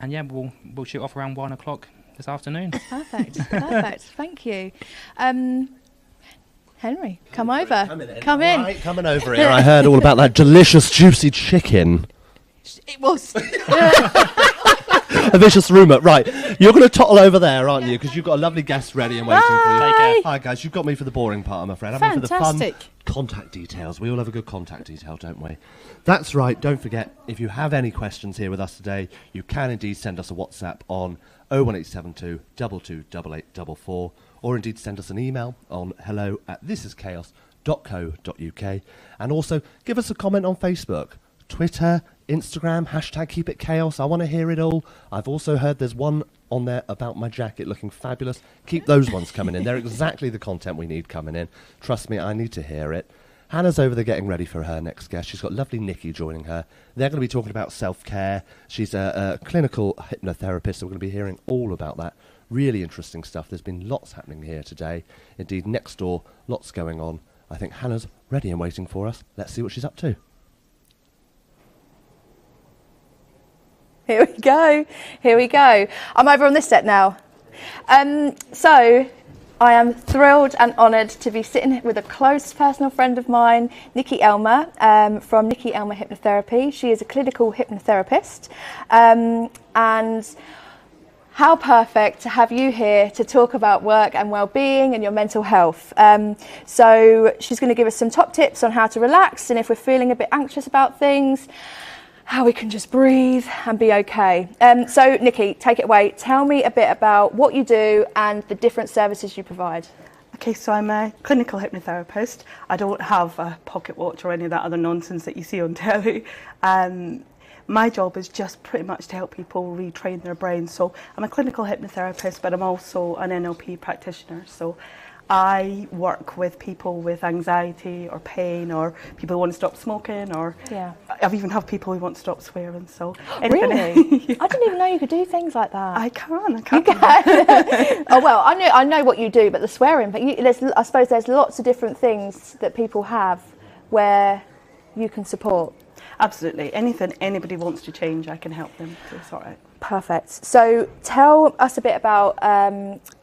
And yeah, we'll shoot off around 1 o'clock this afternoon. Perfect. Thank you. Henry, come over. Come in. Right, coming over here. I heard all about that delicious, juicy chicken. It was. A vicious rumour. Right, you're going to toddle over there, aren't you? Because you've got a lovely guest ready and waiting for you. Take care. Hi, guys. You've got me for the boring part, I'm afraid. I'm here for the fun Fantastic. contact details. We all have a good contact detail, don't we? That's right. Don't forget, if you have any questions here with us today, you can indeed send us a WhatsApp on 01872 228844, or indeed send us an email on hello@thisischaos.co.uk, and also give us a comment on Facebook, Twitter, Instagram, #KeepItChaos. I want to hear it all. I've also heard there's one on there about my jacket looking fabulous. Keep those ones coming in. They're exactly the content we need coming in. Trust me, I need to hear it. Hannah's over there getting ready for her next guest. She's got lovely Nikki joining her. They're going to be talking about self-care. She's a clinical hypnotherapist, so we're going to be hearing all about that. Really interesting stuff. There's been lots happening here today. Indeed, next door, lots going on. I think Hannah's ready and waiting for us. Let's see what she's up to. Here we go. I'm over on this set now. So I am thrilled and honoured to be sitting with a close personal friend of mine, Nikki Elmer, from Nikki Elmer Hypnotherapy. She is a clinical hypnotherapist, and how perfect to have you here to talk about work and well-being and your mental health. So she's going to give us some top tips on how to relax, and if we're feeling a bit anxious about things, how we can just breathe and be okay. So Nikki, take it away. Tell me a bit about what you do and the different services you provide. Okay, so I'm a clinical hypnotherapist. I don't have a pocket watch or any of that other nonsense that you see on telly. my job is just pretty much to help people retrain their brains. So I'm a clinical hypnotherapist, but I'm also an NLP practitioner. So I work with people with anxiety or pain, or people who want to stop smoking, or I've even had people who want to stop swearing. So really, yeah. I didn't even know you could do things like that. I can. You can. Oh well, I know what you do, but the swearing. But I suppose there's lots of different things that people have where you can support. Absolutely. Anything anybody wants to change, I can help them to sort out. Perfect. So tell us a bit about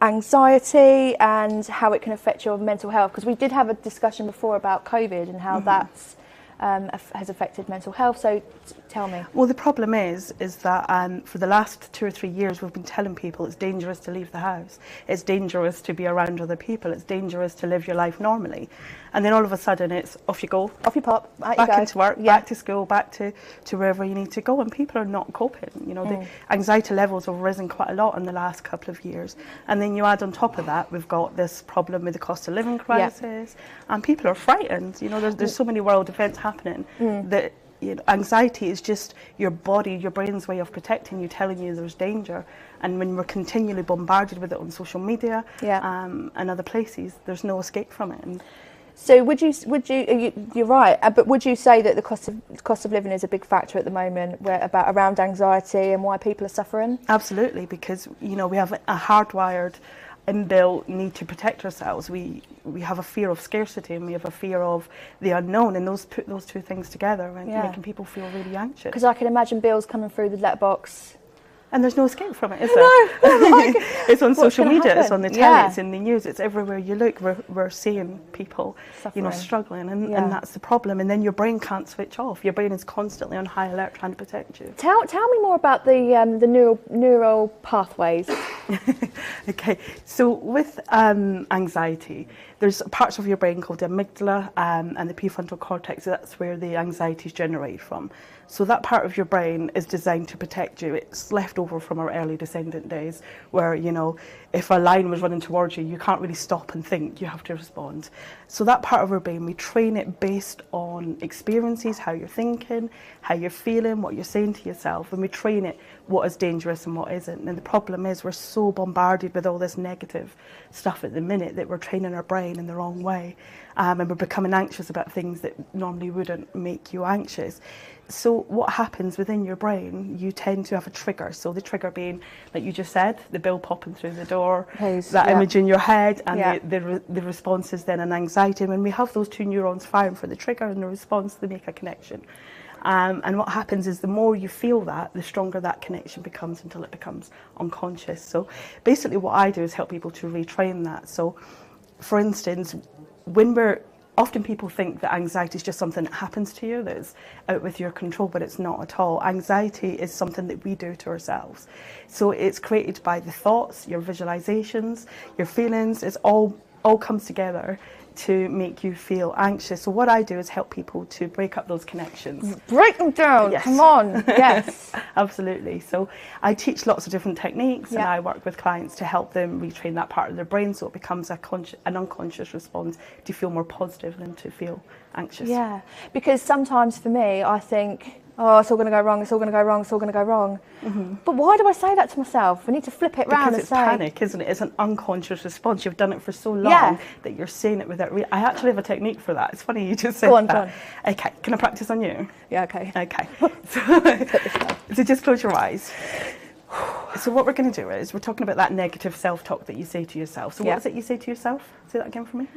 anxiety and how it can affect your mental health, because we did have a discussion before about COVID and how that's has affected mental health. So tell me. Well, the problem is that for the last 2 or 3 years we've been telling people it's dangerous to leave the house. It's dangerous to be around other people. It's dangerous to live your life normally. And then all of a sudden it's off you go. Off you pop. Back into work, back to school, back to wherever you need to go. And people are not coping. You know, the anxiety levels have risen quite a lot in the last couple of years. And then you add on top of that, we've got this problem with the cost of living crisis. And people are frightened. You know, there's so many world events happening that, you know, anxiety is just your body, your brain's way of protecting you, telling you there's danger. And when we're continually bombarded with it on social media and other places, there's no escape from it. And so would you you're right, but would you say that the cost of living is a big factor at the moment around anxiety and why people are suffering? Absolutely, because, you know, we have a hardwired inbuilt need to protect ourselves. We have a fear of scarcity and we have a fear of the unknown, and put those two things together and making people feel really anxious. Because I can imagine bills coming through the letterbox. And there's no escape from it, is there? It's on social media, happen? It's on the telly, it's in the news, it's everywhere you look. We're seeing people, suffering, you know, struggling, and that's the problem. And then your brain can't switch off. Your brain is constantly on high alert trying to protect you. Tell me more about the neural pathways. Okay, so with anxiety, there's parts of your brain called the amygdala and the prefrontal cortex. That's where the anxiety is generated from. So that part of your brain is designed to protect you. It's left over from our early descendant days where, you know, if a lion was running towards you, you can't really stop and think, you have to respond. So that part of our brain, we train it based on experiences, how you're thinking, how you're feeling, what you're saying to yourself, and we train it what is dangerous and what isn't. And the problem is we're so bombarded with all this negative stuff at the minute that we're training our brain in the wrong way, and we're becoming anxious about things that normally wouldn't make you anxious. So what happens within your brain, you tend to have a trigger. So the trigger being, like you just said, the bill popping through the door, that image in your head, and the response is then an anxiety. When we have those two neurons firing for the trigger and the response, they make a connection. And what happens is the more you feel that, the stronger that connection becomes until it becomes unconscious. So basically what I do is help people to retrain that. So for instance, often people think that anxiety is just something that happens to you, that's out with your control, but it's not at all. Anxiety is something that we do to ourselves. So it's created by the thoughts, your visualizations, your feelings. It's all comes together to make you anxious. anxious. So what I do is help people to break up those connections. Break them down, yes. Come on, yes. Absolutely. So I teach lots of different techniques and I work with clients to help them retrain that part of their brain so it becomes an unconscious response to feel more positive than to feel anxious. Yeah, because sometimes for me, I think, oh, it's all going to go wrong, it's all going to go wrong, it's all going to go wrong. Mm-hmm. But why do I say that to myself? I need to flip it round and say... Because it's panic, isn't it? It's an unconscious response. You've done it for so long that you're saying it without... I actually have a technique for that. It's funny you just said that. Go on. Okay, can I practice on you? Yeah, okay. Okay. So just close your eyes. So what we're going to do is, we're talking about that negative self-talk that you say to yourself. So what is it you say to yourself? Say that again for me.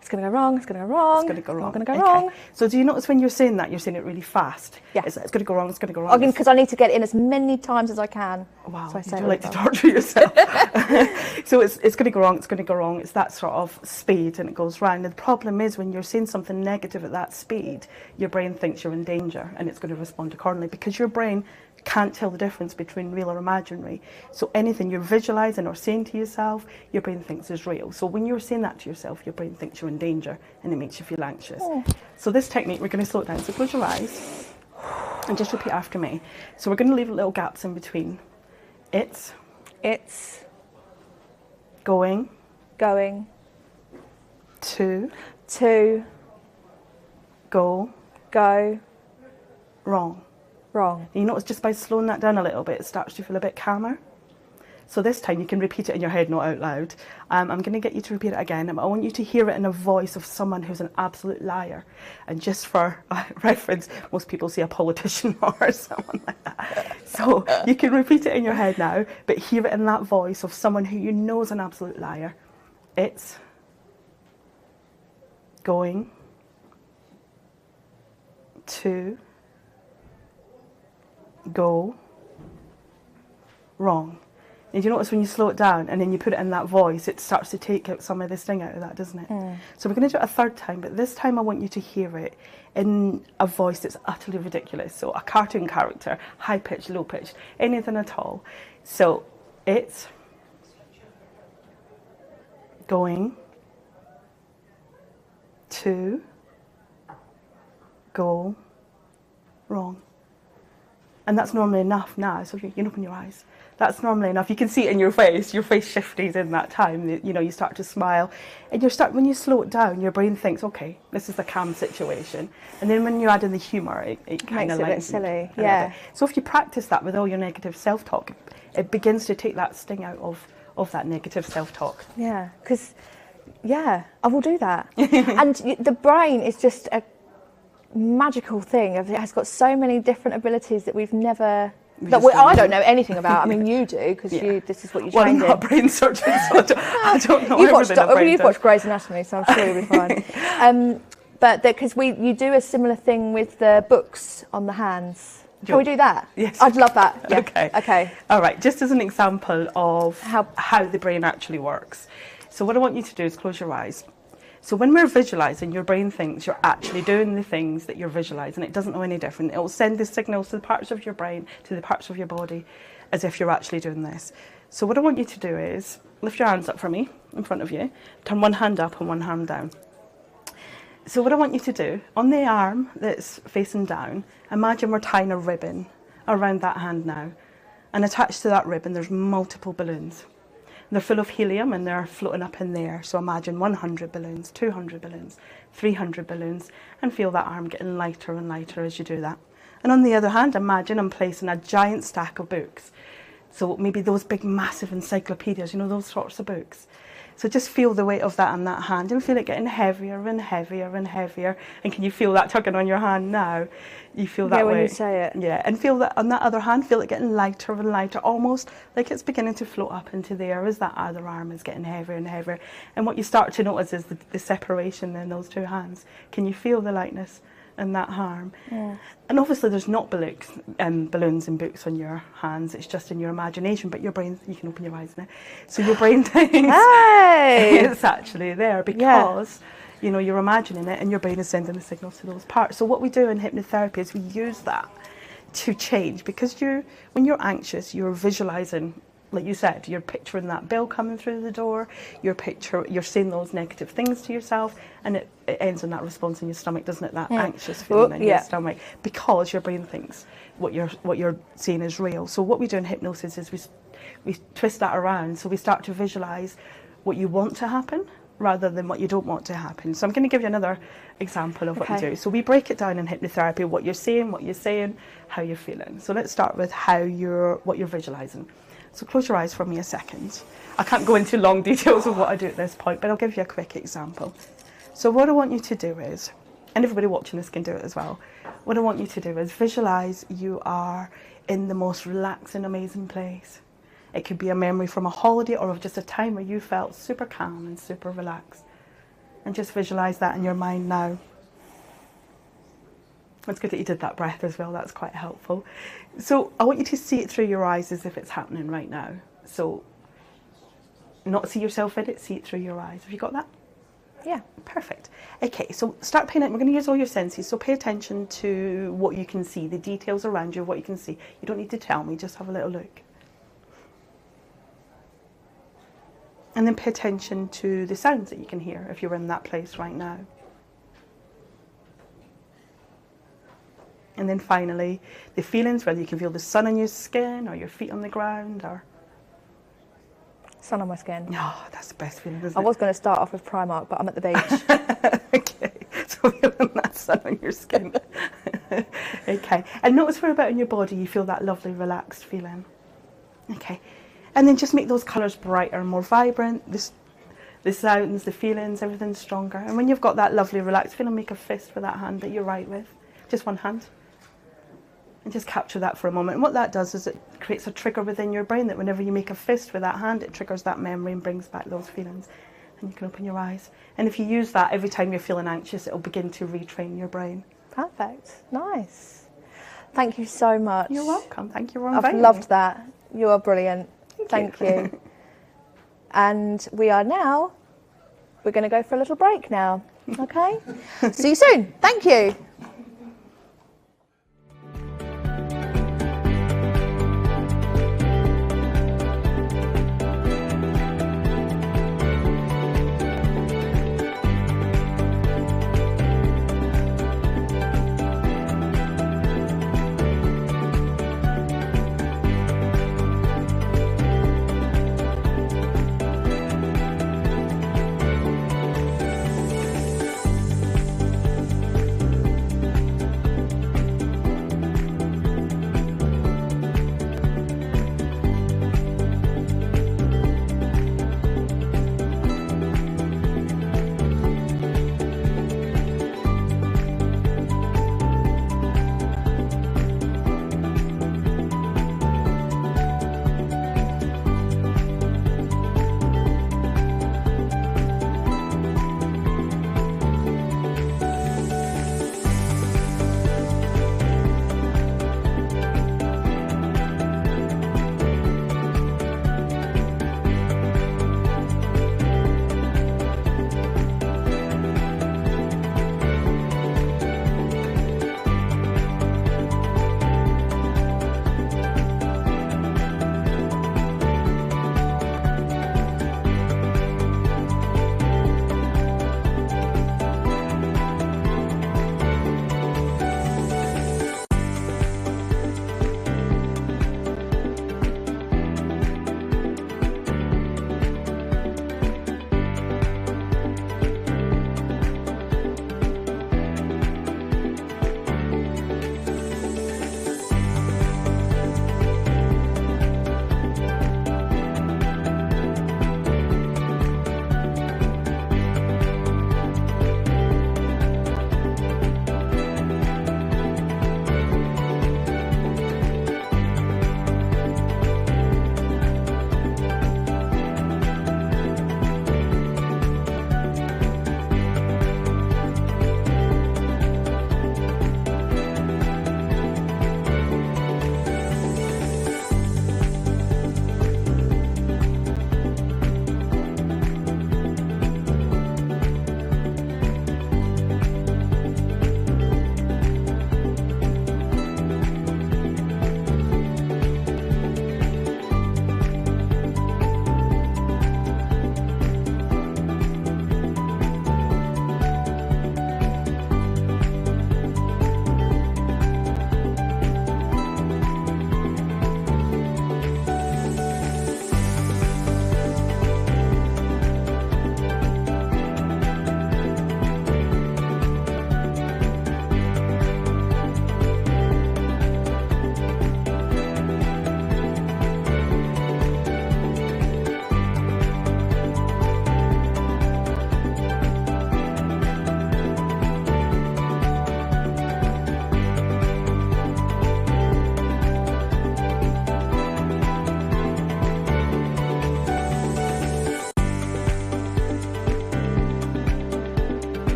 It's going to go wrong, it's going to go wrong, it's going to go wrong. It's going to go wrong. So do you notice when you're saying that, you're saying it really fast? Yeah. It's going to go wrong, it's going to go wrong. Because I need to get it in as many times as I can. Wow, so I say you like to torture yourself. So it's going to go wrong, it's going to go wrong. It's that sort of speed and it goes round. And the problem is when you're saying something negative at that speed, your brain thinks you're in danger and it's going to respond accordingly because your brain can't tell the difference between real or imaginary. So anything you're visualizing or saying to yourself, your brain thinks is real. So when you're saying that to yourself, your brain thinks you're in danger and it makes you feel anxious. So this technique, we're going to slow it down. So close your eyes and just repeat after me. So we're going to leave little gaps in between. It's going to go wrong. Wrong. And you notice just by slowing that down a little bit, it starts to feel a bit calmer. So this time you can repeat it in your head, not out loud. I'm going to get you to repeat it again. I want you to hear it in a voice of someone who's an absolute liar. And just for reference, most people say a politician or someone like that. So you can repeat it in your head now, but hear it in that voice of someone who you know is an absolute liar. It's going to go wrong. And you notice when you slow it down and then you put it in that voice, it starts to take out some of the sting out of that, doesn't it? So we're going to do it a third time, but this time I want you to hear it in a voice that's utterly ridiculous. So a cartoon character, high pitched, low pitched, anything at all. So it's going to go wrong. And that's normally enough now, so you can open your eyes. That's normally enough. You can see it in your face shifted in that time. You know, you start to smile. And when you slow it down, your brain thinks, okay, this is a calm situation. And then when you add in the humour, it kind of makes it a bit silly. Yeah. So if you practice that with all your negative self-talk, it begins to take that sting out of that negative self-talk. Yeah, because, I will do that. And the brain is just a magical thing. It has got so many different abilities that we've never... I don't know anything about. I mean, you do, because this is what you trained in. Well, I'm not a brain surgeon, so I don't know everything about You've watched Grey's Anatomy, so I'm sure you'll be fine. But because you do a similar thing with the books on the hands. Can we do that? Yes. I'd love that. Yeah. Okay. All right, just as an example of how the brain actually works. So what I want you to do is close your eyes. So when we're visualising, your brain thinks you're actually doing the things that you're visualising. It doesn't know any different. It will send the signals to the parts of your brain, to the parts of your body, as if you're actually doing this. So what I want you to do is lift your hands up for me, in front of you. Turn one hand up and one hand down. So what I want you to do, on the arm that's facing down, imagine we're tying a ribbon around that hand now. And attached to that ribbon, there's multiple balloons. They're full of helium and they're floating up in there. So imagine 100 balloons, 200 balloons, 300 balloons, and feel that arm getting lighter and lighter as you do that. And on the other hand, imagine I'm placing a giant stack of books. So maybe those big, massive encyclopedias, you know, those sorts of books. So just feel the weight of that on that hand and feel it getting heavier and heavier and heavier. And can you feel that tugging on your hand now? You feel that weight. When you say it. Yeah, and feel that on that other hand, feel it getting lighter and lighter, almost like it's beginning to float up into the air as that other arm is getting heavier and heavier. And what you start to notice is the separation in those two hands. Can you feel the lightness in that arm? Yeah. And obviously there's not balloons and books on your hands, it's just in your imagination, but your brain, you can open your eyes now. So your brain thinks it's actually there because you know, you're imagining it and your brain is sending the signals to those parts. So what we do in hypnotherapy is we use that to change, because when you're anxious, you're visualising, like you said, you're picturing that bill coming through the door, you're saying those negative things to yourself, and it ends in that response in your stomach, doesn't it? That anxious feeling in your stomach, because your brain thinks what you're seeing is real. So what we do in hypnosis is we twist that around, so we start to visualise what you want to happen rather than what you don't want to happen. So I'm going to give you another example of what we do. So we break it down in hypnotherapy, what you're saying, how you're feeling. So let's start with what you're visualising. So close your eyes for me a second. I can't go into long details of what I do at this point, but I'll give you a quick example. So what I want you to do is, and everybody watching this can do it as well, what I want you to do is visualise you are in the most relaxing, amazing place. It could be a memory from a holiday or of just a time where you felt super calm and super relaxed. And just visualise that in your mind now. It's good that you did that breath as well, that's quite helpful. So I want you to see it through your eyes as if it's happening right now. So not see yourself in it, see it through your eyes. Have you got that? Yeah. Perfect. Okay, so start paying attention. We're going to use all your senses, so pay attention to what you can see, the details around you, what you can see. You don't need to tell me, just have a little look. And then pay attention to the sounds that you can hear if you're in that place right now. And then finally, the feelings, whether you can feel the sun on your skin or your feet on the ground or... Sun on my skin. Oh, that's the best feeling, isn't it? I was going to start off with Primark, but I'm at the beach. Okay, So feeling that sun on your skin. Okay. And notice where about in your body you feel that lovely relaxed feeling. Okay. And then just make those colours brighter, more vibrant. The sounds, the feelings, everything's stronger. And when you've got that lovely relaxed feeling, make a fist with that hand that you write with. Just one hand. And just capture that for a moment. And what that does is it creates a trigger within your brain that whenever you make a fist with that hand, it triggers that memory and brings back those feelings. And you can open your eyes. And if you use that every time you're feeling anxious, it'll begin to retrain your brain. Perfect. Nice. Thank you so much. You're welcome. Thank you for I've inviting loved me. that. You are brilliant. Thank you. And we're going to go for a little break now. Okay? See you soon. Thank you.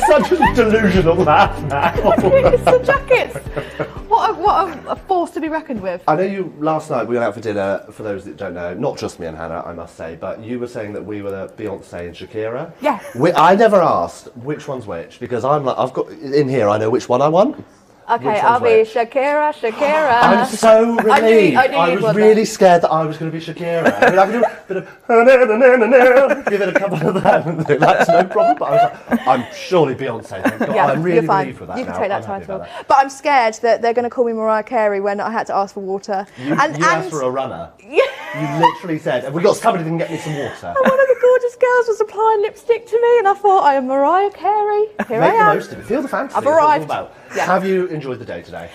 Such a delusional laugh now. It's the jackets. What a force to be reckoned with. I know you, last night we went out for dinner, for those that don't know, not just me and Hannah, I must say, but you were saying that we were the Beyonce and Shakira. Yes. I never asked which one's which, because I'm like, I've got, in here I know which one I want. Okay, I'll be Shakira. I'm so relieved. I was really scared that I was going to be Shakira. I mean, I could do a bit of give it a couple of that. That's no problem. But I was like, I'm surely Beyonce. Thank God. Yeah, I'm really you're fine. relieved with that. You can now. take that I'm happy title. about that. But I'm scared that they're going to call me Mariah Carey when I had to ask for water. You asked for a runner. You literally said, "Have we got somebody that can get me some water?" I'm one of the gorgeous girls was applying lipstick to me, and I thought, I am Mariah Carey. Here I Make the am. most of it. Feel the fantasy. I've That's what it's all arrived. about. Yeah. Have you enjoyed the day today?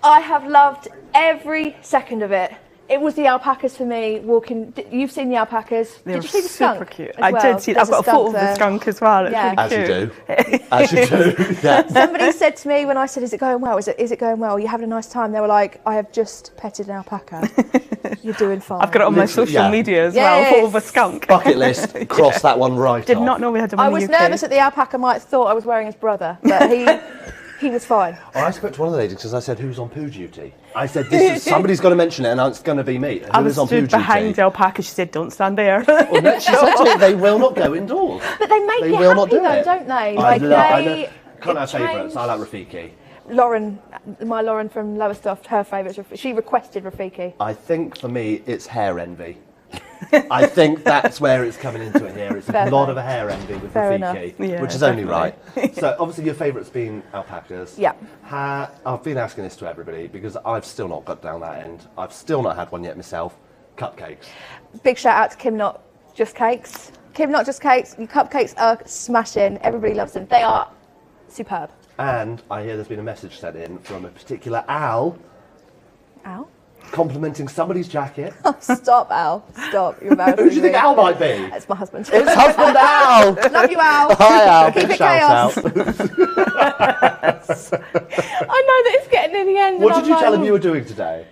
I have loved every second of it. It was the alpacas for me. Walking, you've seen the alpacas. They Did were you see the skunk? super cute. as I well? did see. There's I've got a photo of the there. skunk as well. It's Yeah. really As cute. you do. As you do. Yeah. Somebody said to me when I said, "Is it going well? Is it going well? Are you having a nice time?" They were like, "I have just petted an alpaca. You're doing fine." I've got it on my Literally, social yeah. media as Yes. well. Photo of a skunk. Bucket list. Cross that one right Did off. not know we had them I in the was UK. nervous that the alpaca might have thought I was wearing his brother, but he was fine. Oh, I spoke to one of the ladies because I said, who's on poo duty? I said, this is, somebody's going to mention it and it's going to be me. I Who was is on poo stood behind duty? the alpaca. She said, "Don't stand there." Well, no, she said to me, they will not go indoors. But they make They you will happy not do though, it. don't they? I Like know. Can't it have favourites. changed. I like Rafiki. Lauren from Lowesoft, her favourite. She requested Rafiki. I think for me, it's hair envy. I think that's where it's coming into it here. It's Fair a lot enough. of a hair envy with Fair Rafiki, enough. Yeah, which is only definitely. right. So obviously your favourite's been alpacas. Yeah. I've been asking this to everybody because I've still not got down that end. I've still not had one yet myself. Cupcakes. Big shout out to Kim Not Just Cakes. Kim Not Just Cakes. Your cupcakes are smashing. Everybody loves them. They are superb. And I hear there's been a message sent in from a particular Al Al? complimenting somebody's jacket. Stop, Al. Stop. You're embarrassing Who do you think me. Al might be? It's my husband. It's husband Al. Love you, Al. Hi Al. Keep Big it shout chaos. out. I know that it's getting near the end. What and did you I'm tell like, him you were doing today?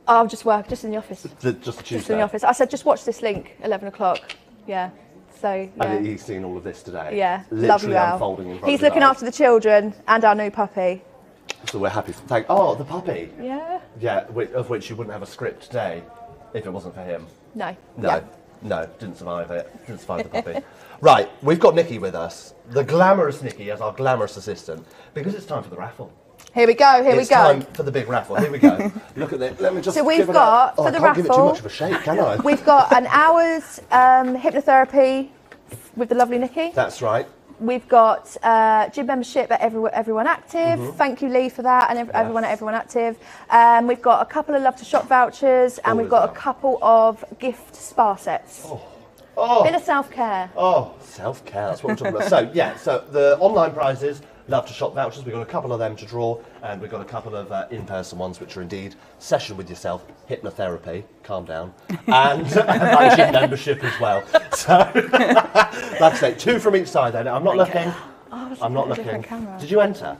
Oh, I'm just working, just in the office. Just Tuesday. Just in the office. I said, just watch this link, 11 o'clock. Yeah. So, yeah. And he's seen all of this today. Yeah. Literally Love you, Al. unfolding in front He's of his looking eyes. after the children and our new puppy. So we're happy. Oh, the puppy. Yeah. Yeah, of which you wouldn't have a script today if it wasn't for him. No. No. Yeah. No, didn't survive it. Didn't survive the puppy. Right, we've got Nikki with us. The glamorous Nikki as our glamorous assistant. Because it's time for the raffle. Here we go, here we It's go. time for the big raffle. Here we go. Look at this. Let me just So we've give it got, a, oh, for I the can't give it too raffle, much of a shake, can I? We've got an hour's hypnotherapy with the lovely Nikki. That's right. We've got gym membership at Everyone Active. Mhm. Thank you, Lee, for that, and everyone at Everyone Active. We've got a couple of Love to Shop vouchers, and we've got a couple of gift spa sets. Oh. Bit of self-care. Oh, self-care, that's what we're talking about. So, yeah, so the online prizes, Love to Shop vouchers, we've got a couple of them to draw, and we've got a couple of in-person ones, which are indeed session with yourself, hypnotherapy, calm down, and my gym membership as well. So, that's it. 2 from each side then. I'm not looking. I'm not looking. Camera. Did you enter?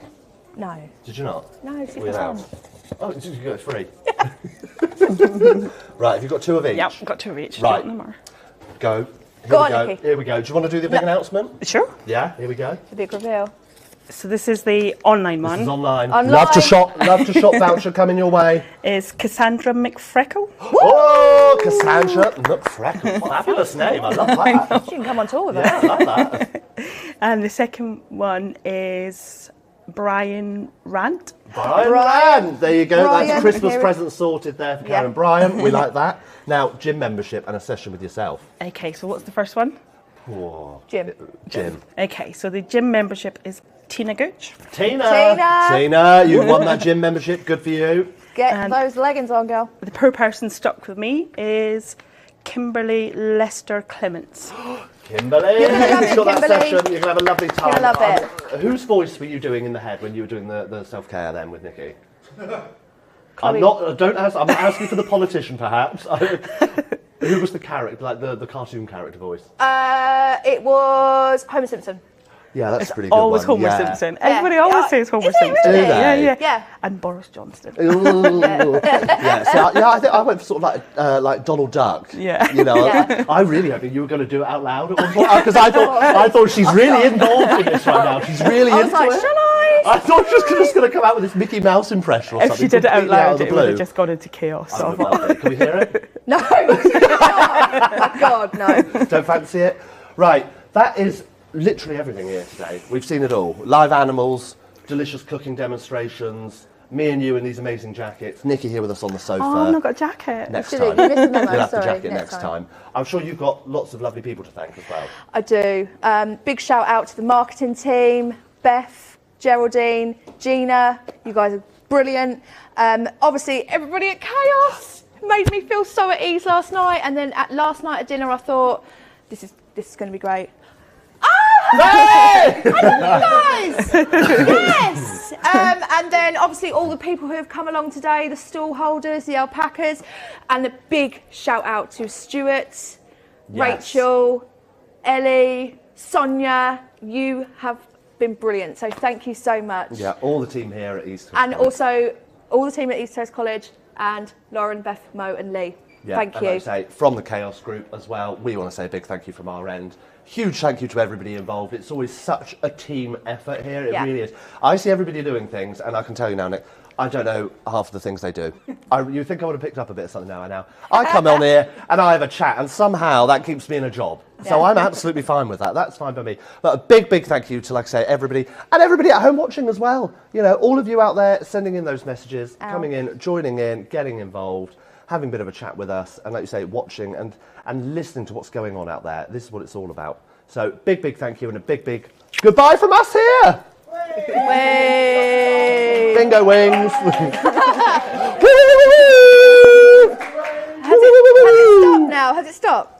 No. Did you not? No, see Were you if out? it's Oh, it's good, it's free. Right, have you got 2 of each? Yep, got 2 of each. Right. Don't know more. Go. Here Go we on, go. Nikki. Here we go. Do you want to do the big announcement? Sure. Yeah, here we go. The big reveal. So this is the online one. This is online. Love to shop voucher coming your way. Is Cassandra McFreckle. Oh, Cassandra McFreckle. Fabulous name. I love that. She can come on tour with Yeah, us. I love that. And the second one is Brian Rant. Brian Rand. There you go. Brian, That's Christmas here we- present sorted there for Yeah. Karen Bryan. We like that. Now, gym membership and a session with yourself. Okay, so what's the first one? Oh, Gym. Gym. Okay, so the gym membership is Tina Gooch. Tina, you've won that gym membership. Good for you. Get those leggings on, girl. The per person stuck with me is Kimberly Lester Clements. Kimberly, You're gonna love it, you've got that Kimberly. session. You're gonna have a lovely time. You're gonna love Whose voice were you doing in the head when you were doing the self care then with Nikki? I mean- I'm not asking for the politician, perhaps. Who was the character, like the cartoon character voice? It was Homer Simpson. Yeah, that's It's a pretty good always one. Homer yeah. Simpson. Everybody always says Homer Is it Simpson. really? Yeah, yeah. Yeah. And Boris Johnson. Ooh. Yeah, so I think I went for sort of like Donald Duck. Yeah. You know, Yeah. I really hoped you were going to do it out loud at one point because I thought she's really involved in this right now. She's really I was into like, it. shall I? I thought she was just going to come out with this Mickey Mouse impression or If something. she did it out completely loud, of the it would have blue. just gone into chaos. I So would have loved it. Can we hear it? No. Oh, God, no. Don't fancy it? Right, that is literally everything here today. We've seen it all. Live animals, delicious cooking demonstrations, me and you in these amazing jackets, Nikki here with us on the sofa. Oh, I've not got a jacket. Next You time. did, you missed the memo, You'll have the sorry, jacket next next time. time. I'm sure you've got lots of lovely people to thank as well. I do. Big shout out to the marketing team, Beth, Geraldine, Gina. You guys are brilliant. Obviously, everybody at Chaos made me feel so at ease last night. And then last night at dinner, I thought, this is this is going to be great. Hey! Guys! Yes! And then obviously all the people who have come along today, the stall holders, the alpacas, and a big shout out to Stuart, Rachel, Ellie, Sonia. You have been brilliant, so thank you so much. Yeah, all the team here at East Coast And College. also all the team at East Coast College and Lauren, Beth, Mo and Lee. Yeah, Thank and you. like I say, from the Chaos Group as well, we want to say a big thank you from our end. Huge thank you to everybody involved. It's always such a team effort here. It really is. I see everybody doing things, and I can tell you now, Nick, I don't know half of the things they do. You think I would have picked up a bit of something now? I come on here and I have a chat, and somehow that keeps me in a job. So I'm absolutely fine with that. That's fine by me. But a big, big thank you to, like I say, everybody, and everybody at home watching as well. You know, all of you out there sending in those messages, coming in, joining in, getting involved, having a bit of a chat with us, and like you say, watching and listening to what's going on out there. This is what it's all about. So big, big thank you, and a big, big goodbye from us here. Bingo wings. Has it stopped now? Has it stopped?